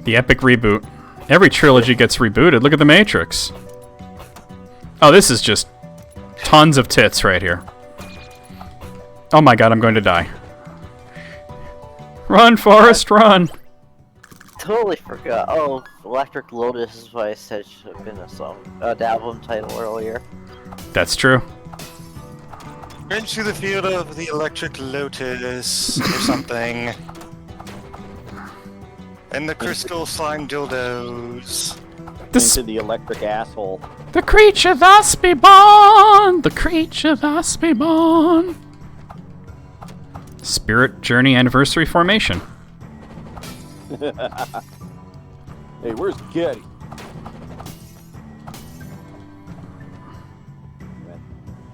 The epic reboot. Every trilogy gets rebooted. Look at The Matrix. Oh, this is just tons of tits right here. Oh my god, I'm going to die. Run, Forrest, run! Totally forgot. Oh, Electric Lotus is what I said should have been a song, the album title earlier. That's true. Into the field of the electric lotus or something. And the crystal slime dildos. Into the electric asshole. The creature thus be born! The creature thus be born! Spirit Journey Anniversary Formation. Hey, where's Getty?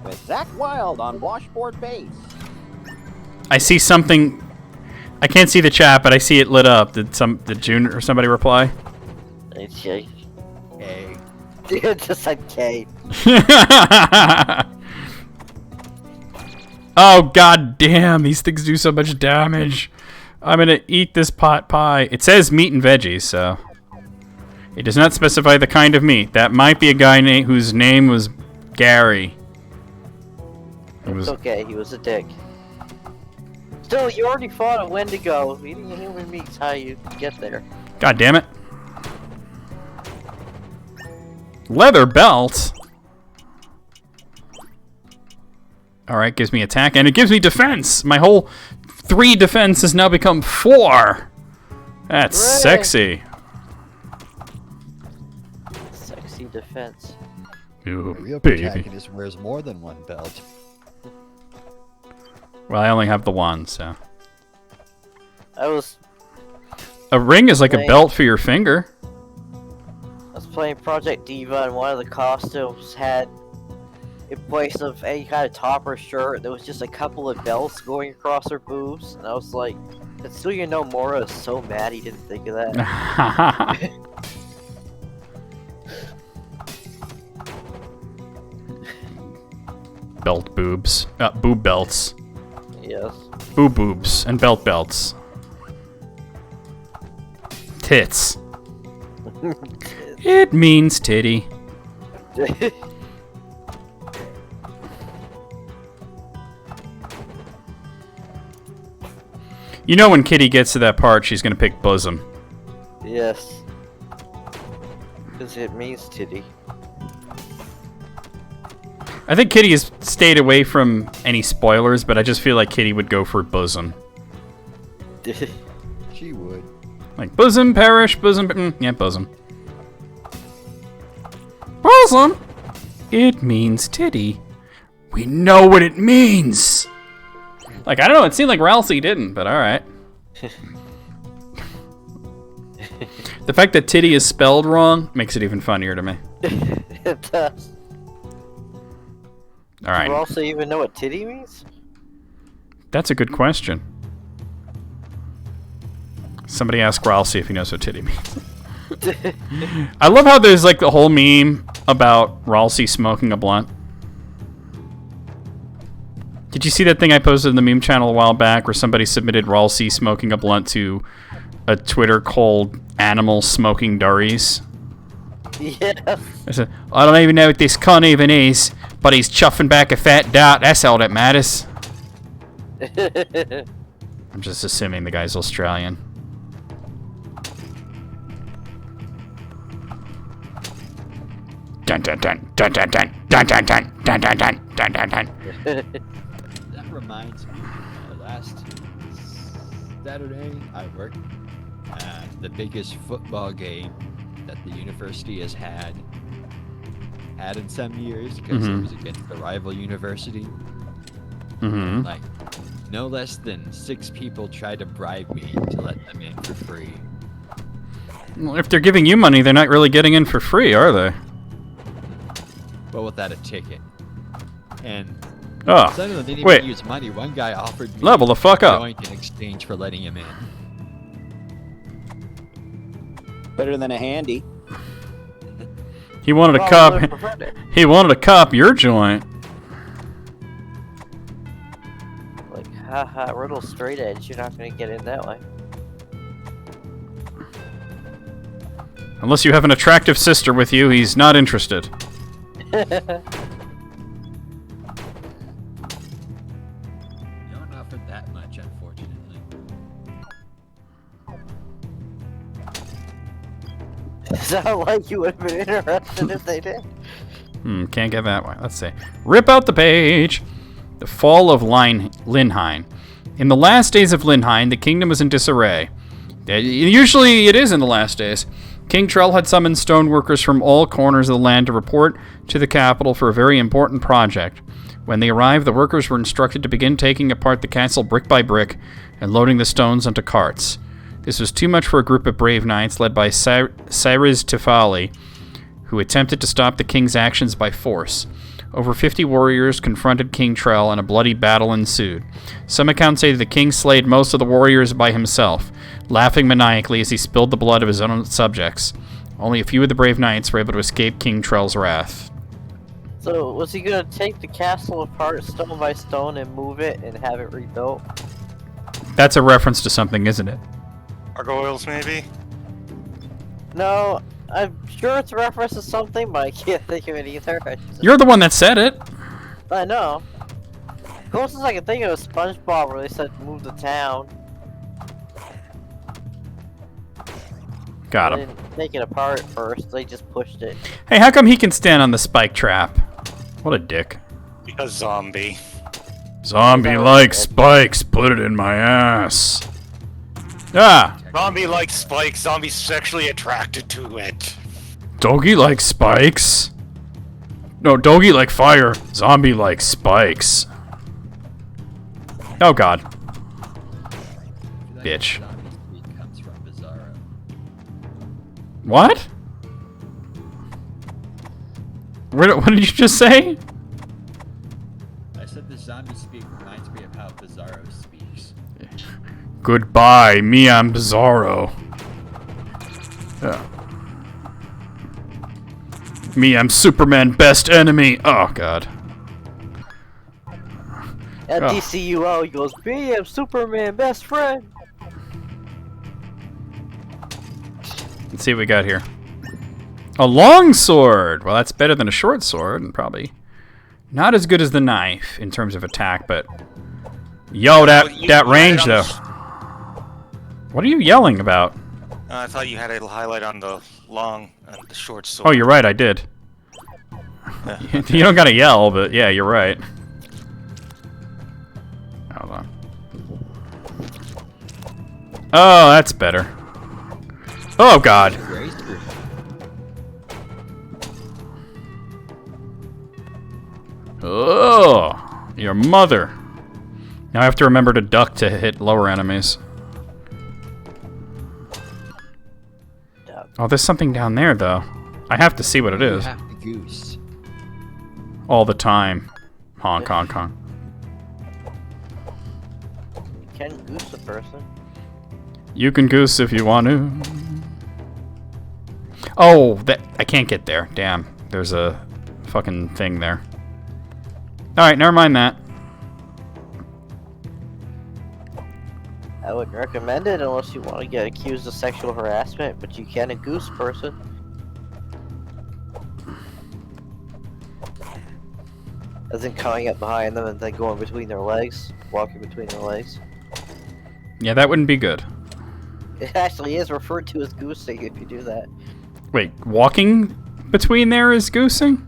With Zach Wild on Washboard Base. I see something. I can't see the chat, but I see it lit up. Did June or somebody reply? Okay. Hey. Dude, just said K. Oh god damn, these things do so much damage. I'm gonna eat this pot pie. It says meat and veggies, so it does not specify the kind of meat. That might be a guy whose name was Gary. It's okay, he was a dick. Still, you already fought a Wendigo. Eating a human meat's how you get there. God damn it. Leather belt. Alright, gives me attack, and it gives me defense! My whole 3 defense has now become 4! That's Hooray. sexy. Sexy defense. Ooh, A real baby. protagonist wears more than one belt. Well, I only have the one, so. I was A ring is like a Right. belt for your finger. playing Project Diva, and one of the costumes had, in place of any kind of top or shirt, there was just a couple of belts going across her boobs, and I was like, Tetsuya Nomura is so mad he didn't think of that. Belt boobs. Boob belts. Yes. Boob boobs and belt belts. Tits. It means titty. You know when Kitty gets to that part, she's gonna pick bosom. Yes. Because it means titty. I think Kitty has stayed away from any spoilers, but I just feel like Kitty would go for bosom. She would. Like, bosom, perish, bosom, yeah, bosom. Bosom? It means titty. We know what it means! Like, I don't know, it seemed like Ralsei didn't, but alright. The fact that titty is spelled wrong makes it even funnier to me. It does. Alright. Do you also even know what titty means? That's a good question. Somebody ask Ralsei if he knows what titty means. I love how there's like the whole meme about Ralsei smoking a blunt. Did you see that thing I posted in the meme channel a while back where somebody submitted Ralsei smoking a blunt to a Twitter called Animal Smoking Durries? Yeah. I said, I don't even know what this cunt even is, but he's chuffing back a fat dart. That's all that matters. I'm just assuming the guy's Australian. Dun dun dun dun dun dun dun dun dun dun dun dun dun dun dun. That reminds me, last Saturday I worked at the biggest football game that the university has had in some years because it was against the rival university. Like, no less than 6 people tried to bribe me to let them in for free. Well, if they're giving you money, they're not really getting in for free, are they? But without a ticket. And Oh, some of them didn't wait. even use money. One guy offered me Level the fuck a up. joint in exchange for letting him in. Better than a handy. He wanted a Well, cop. I preferred it. He wanted to cop your joint. Like, haha, Riddle straight edge. You're not gonna get in that way. Unless you have an attractive sister with you, he's not interested. You don't offer that much, unfortunately. Sound like you would have been interested if they did. Can't get that one. Let's see. Rip out the page. The fall of Linheim. In the last days of Linheim, the kingdom was in disarray. Usually it is in the last days. King Trell had summoned stoneworkers from all corners of the land to report to the capital for a very important project. When they arrived, the workers were instructed to begin taking apart the castle brick by brick and loading the stones onto carts. This was too much for a group of brave knights led by Cyrus Tifali, who attempted to stop the king's actions by force. Over 50 warriors confronted King Trell and a bloody battle ensued. Some accounts say that the king slayed most of the warriors by himself, laughing maniacally as he spilled the blood of his own subjects. Only a few of the brave knights were able to escape King Trell's wrath. So, was he gonna take the castle apart stone by stone and move it and have it rebuilt? That's a reference to something, isn't it? Gargoyles, maybe? No, I'm sure it's a reference to something, but I can't think of it either. You're the one that said it. I know. Closest I can think of is SpongeBob, where they said move the town. Got They him. didn't take it apart first, they just pushed it. Hey, how come he can stand on the spike trap? What a dick. Because zombie. Zombie likes spikes, put it in my ass. Ah! Zombie likes spikes, zombie's sexually attracted to it. Doggy likes spikes. No, doggy like fire. Zombie likes spikes. Oh god. Bitch. Zombie speak comes from Bizarro. What? What did you just say? I said the zombie speak reminds me of how Bizarro speaks. Goodbye, me I'm Bizarro. Me I'm Superman best enemy. Oh god. At Oh. DCUO, he goes, "Me, I'm Superman, best friend." Let's see what we got here. A long sword. Well, that's better than a short sword, and probably not as good as the knife in terms of attack. But yo, that range though. What are you yelling about? I thought you had a highlight on the long, the short sword. Oh, you're right. I did. You don't gotta yell, but yeah, you're right. Hold on. Oh, that's better. Oh, God. Oh, your mother. Now I have to remember to duck to hit lower enemies. Oh, there's something down there, though. I have to see what it is. You have the goose. All the time. Honk, honk, honk. Can goose a person? You can goose if you want to. Oh, I can't get there. Damn. There's a fucking thing there. Alright, never mind that. I wouldn't recommend it unless you want to get accused of sexual harassment, but you can a goose person. As in coming up behind them and then going between their legs, walking between their legs. Yeah, that wouldn't be good. It actually is referred to as goosing if you do that. Wait, walking between there is goosing?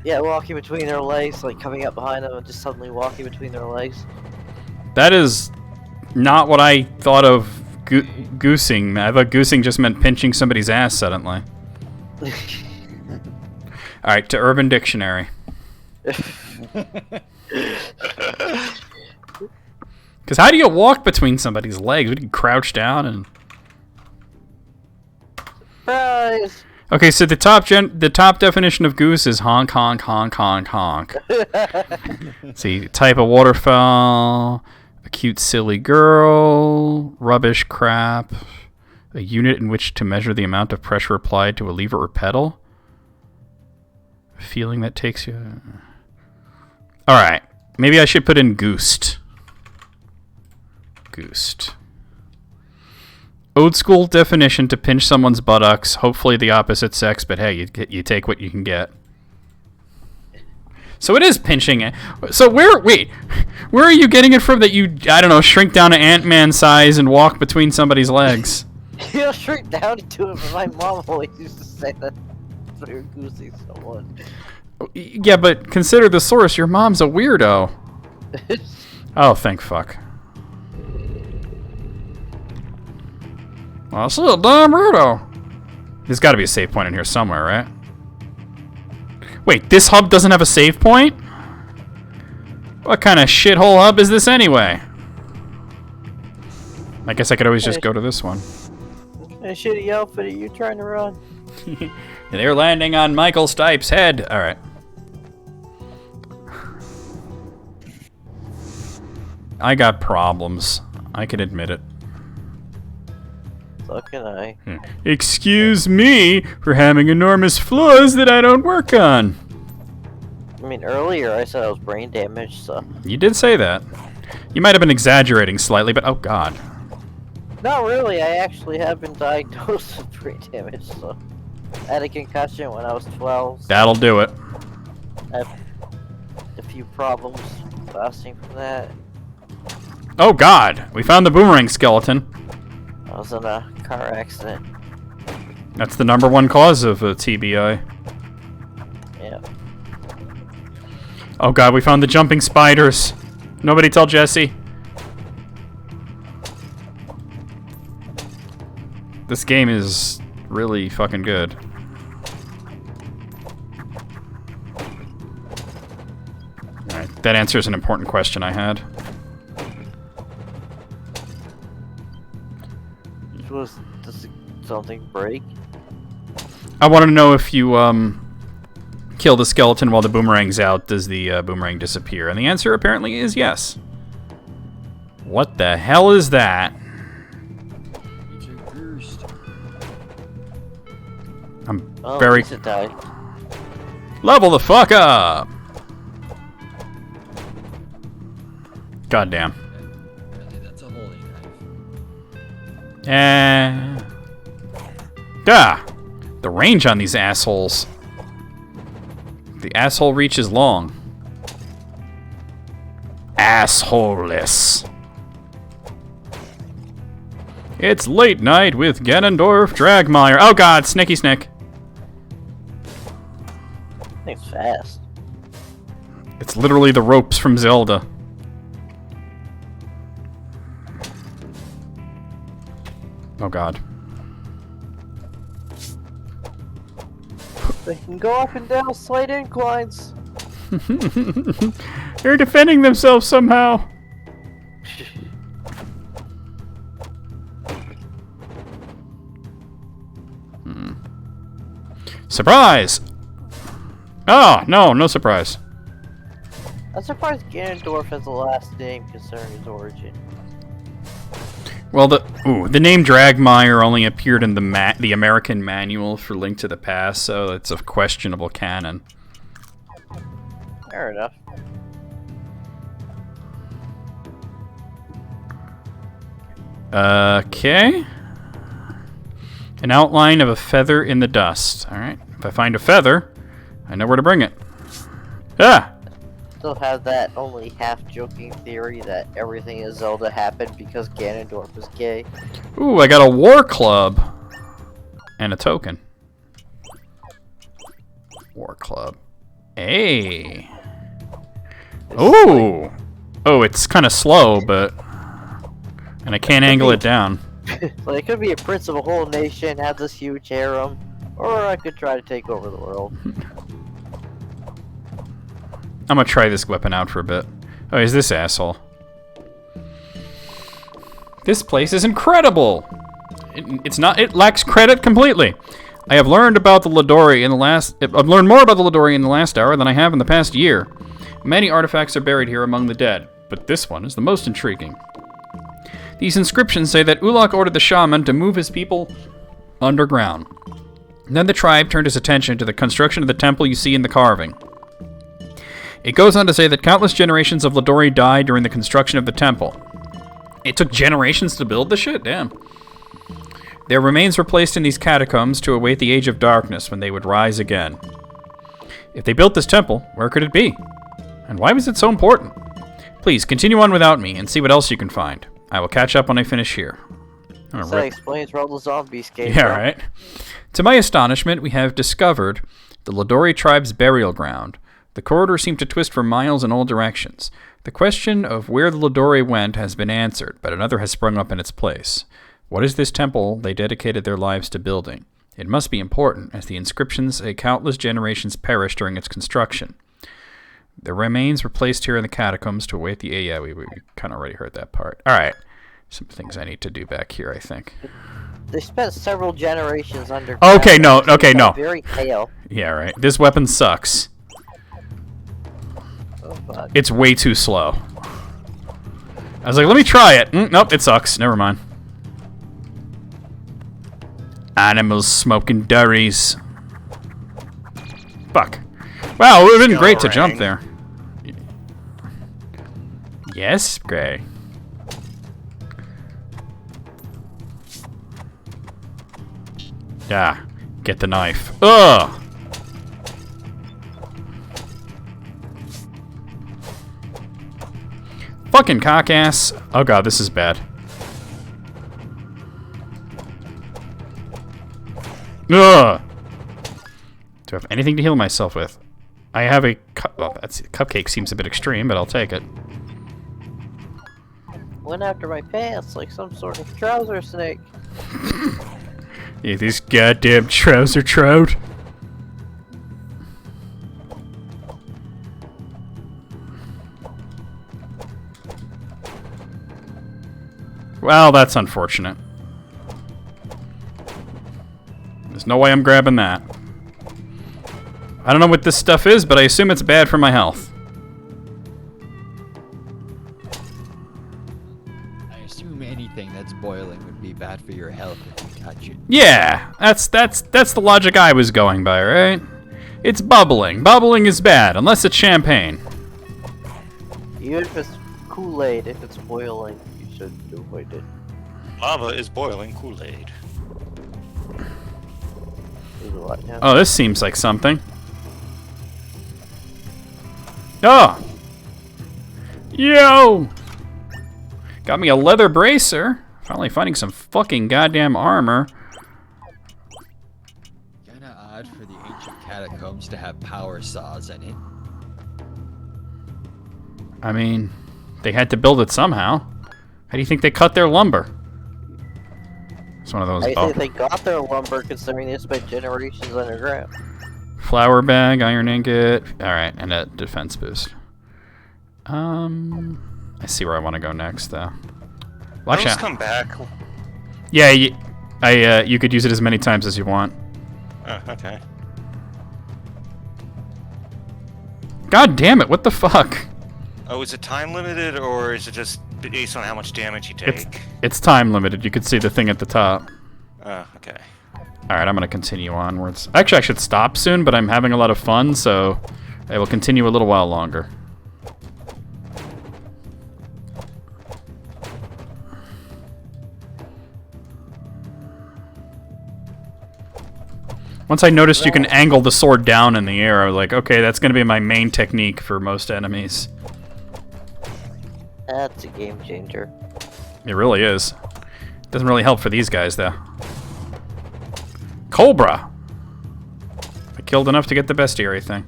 Yeah, walking between their legs, like coming up behind them and just suddenly walking between their legs. That is not what I thought of goosing. I thought goosing just meant pinching somebody's ass suddenly. Alright, to Urban Dictionary. Because how do you walk between somebody's legs? Would you crouch down and... Surprise! Okay, so the top definition of goose is honk, honk, honk, honk, honk. See, type of waterfowl, a cute silly girl, rubbish crap, a unit in which to measure the amount of pressure applied to a lever or pedal, a feeling that takes you... Alright, maybe I should put in goosed. Goosed. Old school definition to pinch someone's buttocks, hopefully the opposite sex, but hey, you take what you can get. So it is pinching it. So where are you getting it from that you, I don't know, shrink down to Ant-Man size and walk between somebody's legs? You'll shrink down to it, but my mom always used to say that you're goosing someone. Yeah, but consider the source. Your mom's a weirdo. Oh, thank fuck. Well, she's a damn weirdo. There's got to be a save point in here somewhere, right? Wait, this hub doesn't have a save point? What kind of shithole hub is this anyway? I guess I could always just go to this one. What shitty outfit are you trying to run? They're landing on Michael Stipe's head. All right. I got problems. I can admit it. So can I. Excuse me for having enormous flaws that I don't work on. I mean, earlier I said I was brain damaged, so... You did say that. You might have been exaggerating slightly, but oh god. Not really, I actually have been diagnosed with brain damage, so... I had a concussion when I was 12. That'll do it. I have a few problems lasting from that. Oh god, we found the boomerang skeleton. I was in a car accident. That's the #1 cause of TBI. Yeah. Oh god, we found the jumping spiders. Nobody tell Jesse. This game is really fucking good. Alright, that answers an important question I had. Does something break? I want to know if you kill the skeleton while the boomerang's out, does the boomerang disappear? And the answer apparently is yes. What the hell is that? I'm very... It died. Level the fuck up! Goddamn. That's a holy knife. The range on these assholes. The asshole reach is long. Assholeless. It's late night with Ganondorf Dragmire. Oh god, Snicky Snick. Thing's fast. It's literally the ropes from Zelda. Oh god. They can go up and down slight inclines. They're defending themselves somehow. Surprise! Oh, no surprise. I'm surprised Ganondorf has the last name concerning his origin. Well, the name Dragmire only appeared in the American manual for Link to the Past, so it's a questionable canon. Fair enough. Okay. An outline of a feather in the dust. Alright. If I find a feather, I know where to bring it. Ah! Still have that only half-joking theory that everything in Zelda happened because Ganondorf was gay. Ooh, I got a war club. And a token. War club. Hey. Ooh. Oh, it's kind of slow, but... And I can't angle it down. So it could be a prince of a whole nation, have this huge harem, or I could try to take over the world. I'm gonna try this weapon out for a bit. Oh, is this asshole? This place is incredible! It lacks credit completely. I have learned about the Ladori I've learned more about the Ladori in the last hour than I have in the past year. Many artifacts are buried here among the dead, but this one is the most intriguing. These inscriptions say that Ulok ordered the shaman to move his people underground. Then the tribe turned its attention to the construction of the temple you see in the carving. It goes on to say that countless generations of Ladori died during the construction of the temple. It took generations to build the shit? Damn. Their remains were placed in these catacombs to await the Age of Darkness when they would rise again. If they built this temple, where could it be? And why was it so important? Please, continue on without me and see what else you can find. I will catch up when I finish here. So that explains where all the zombies came Yeah, from. right. To my astonishment, we have discovered the Ladori tribe's burial ground. The corridor seemed to twist for miles in all directions. The question of where the Ladori went has been answered, but another has sprung up in its place. What is this temple they dedicated their lives to building? It must be important, as the inscriptions say countless generations perished during its construction. The remains were placed here in the catacombs to await the... Yeah, we kind of already heard that part. Alright. Some things I need to do back here, I think. They spent several generations underground. Okay, no. Very pale. Yeah, right. This weapon sucks. Oh, fuck. It's way too slow. I was like, let me try it. Nope, it sucks. Never mind. Animals smoking durries. Fuck. Wow, it would have been great to jump there. Yes, Gray. Yeah, get the knife. Ugh! Fucking cock-ass. Oh god, this is bad. Ugh! Do I have anything to heal myself with? I have a well, cupcake seems a bit extreme, but I'll take it. Went after my pants like some sort of trouser snake. Yeah, this goddamn trouser trout. Well, that's unfortunate. There's no way I'm grabbing that. I don't know what this stuff is, but I assume it's bad for my health. I assume anything that's boiling would be bad for your health if you touch it. Yeah, that's the logic I was going by, right? It's bubbling. Bubbling is bad, unless it's champagne. Even if it's Kool-Aid, if it's boiling, you should avoid it. Lava is boiling Kool-Aid. Oh, this seems like something. Oh! Yo! Got me a leather bracer. Finally finding some fucking goddamn armor. Kind Kinda odd for the ancient catacombs to have power saws in it. I mean, they had to build it somehow. How do you think they cut their lumber? It's one of those. I think they got their lumber considering they spent generations underground. Flour bag, iron ingot. All right, and a defense boost. I see where I want to go next, though. Watch Those out. come back. Yeah, you could use it as many times as you want. Oh, okay. God damn it! What the fuck? Oh, is it time limited or is it just based on how much damage you take? It's time limited. You could see the thing at the top. Oh, okay. All right, I'm gonna continue onwards. Actually, I should stop soon, but I'm having a lot of fun, so I will continue a little while longer. Once I noticed you can angle the sword down in the air, I was like, okay, that's gonna be my main technique for most enemies. That's a game changer. It really is. Doesn't really help for these guys, though. Cobra! I killed enough to get the bestiary thing.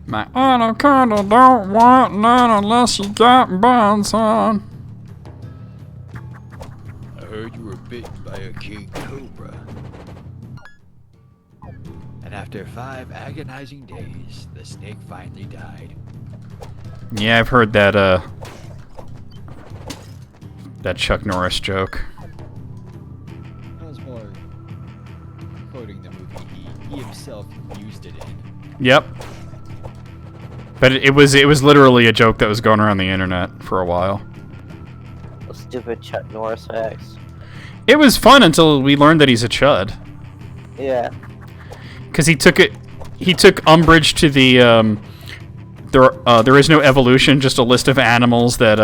My anaconda don't want none unless you got buns on. I heard you were bitten by a king cobra. And after 5 agonizing days, the snake finally died. Yeah, I've heard that, that Chuck Norris joke. I was more quoting the movie he himself used it in. Yep. But it was literally a joke that was going around the internet for a while. Those stupid Chuck Norris facts. It was fun until we learned that he's a chud. Yeah. Because he took umbrage to the, there is no evolution, just a list of animals that,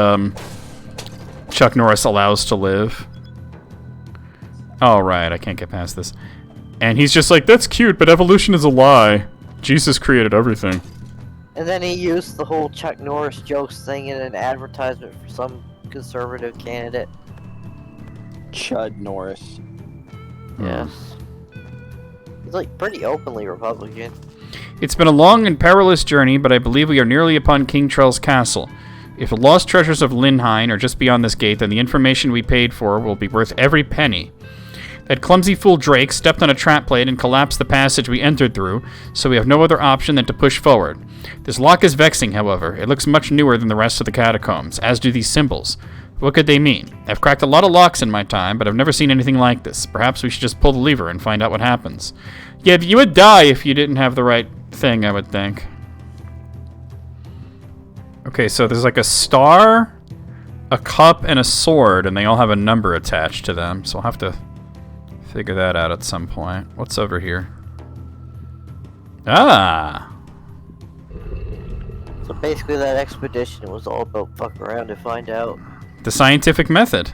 Chuck Norris allows to live. Oh, right, I can't get past this. And he's just like, that's cute, but evolution is a lie. Jesus created everything. And then he used the whole Chuck Norris jokes thing in an advertisement for some conservative candidate. Chud Norris. Yes. He's like pretty openly Republican. It's been a long and perilous journey, but I believe we are nearly upon King Trell's castle. If the lost treasures of Linheim are just beyond this gate, then the information we paid for will be worth every penny. That clumsy fool Drake stepped on a trap plate and collapsed the passage we entered through, so we have no other option than to push forward. This lock is vexing, however. It looks much newer than the rest of the catacombs, as do these symbols. What could they mean? I've cracked a lot of locks in my time, but I've never seen anything like this. Perhaps we should just pull the lever and find out what happens. Yeah, you would die if you didn't have the right thing, I would think. Okay, so there's like a star, a cup, and a sword, and they all have a number attached to them, so I'll have to figure that out at some point. What's over here? Ah! So basically that expedition was all about fuck around to find out. The scientific method.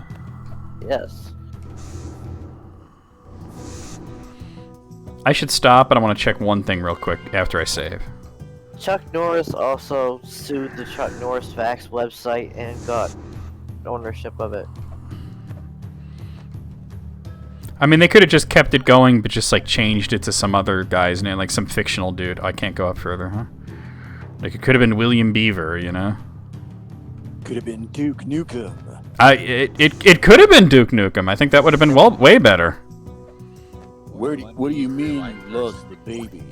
Yes. I should stop, but I want to check one thing real quick after I save. Chuck Norris also sued the Chuck Norris Facts website and got ownership of it. I mean, they could have just kept it going, but just, like, changed it to some other guy's name, like some fictional dude. I can't go up further, huh? Like, it could have been William Beaver, you know? Could have been Duke Nukem. It could have been Duke Nukem. I think that would have been way better. What do you mean you lost the baby?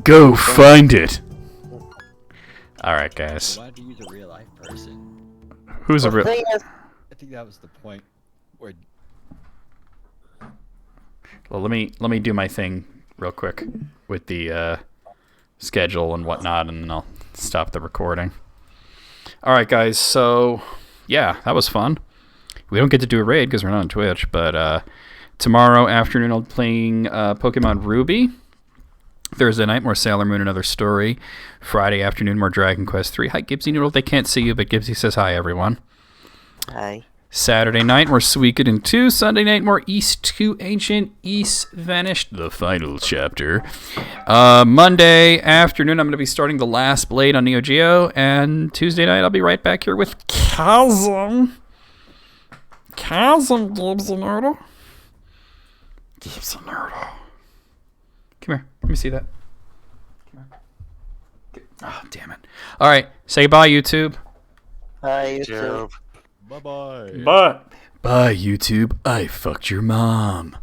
Go find it. Alright, guys. I wanted to use a real life person. Who's a real... The thing is, I think that was the point where Well, let me do my thing real quick with the schedule and whatnot, and then I'll stop the recording. All right, guys. So, yeah, that was fun. We don't get to do a raid because we're not on Twitch, but tomorrow afternoon I'll be playing Pokemon Ruby. Thursday night, more Sailor Moon, Another Story. Friday afternoon, more Dragon Quest 3. Hi, Gibbsy Noodle. They can't see you, but Gibbsy says hi, everyone. hi. Saturday night, more Suikoden 2. Sunday night, more East 2 Ancient. East Vanished, the final chapter. Monday afternoon, I'm going to be starting The Last Blade on Neo Geo. And Tuesday night, I'll be right back here with Chasm. Chasm, Gibbsy Noodle. Keeps a nerd. Come here. Let me see that. Come here. Oh, damn it. All right. Say bye, YouTube. Hi, YouTube. Bye bye. Bye. Bye, YouTube. I fucked your mom.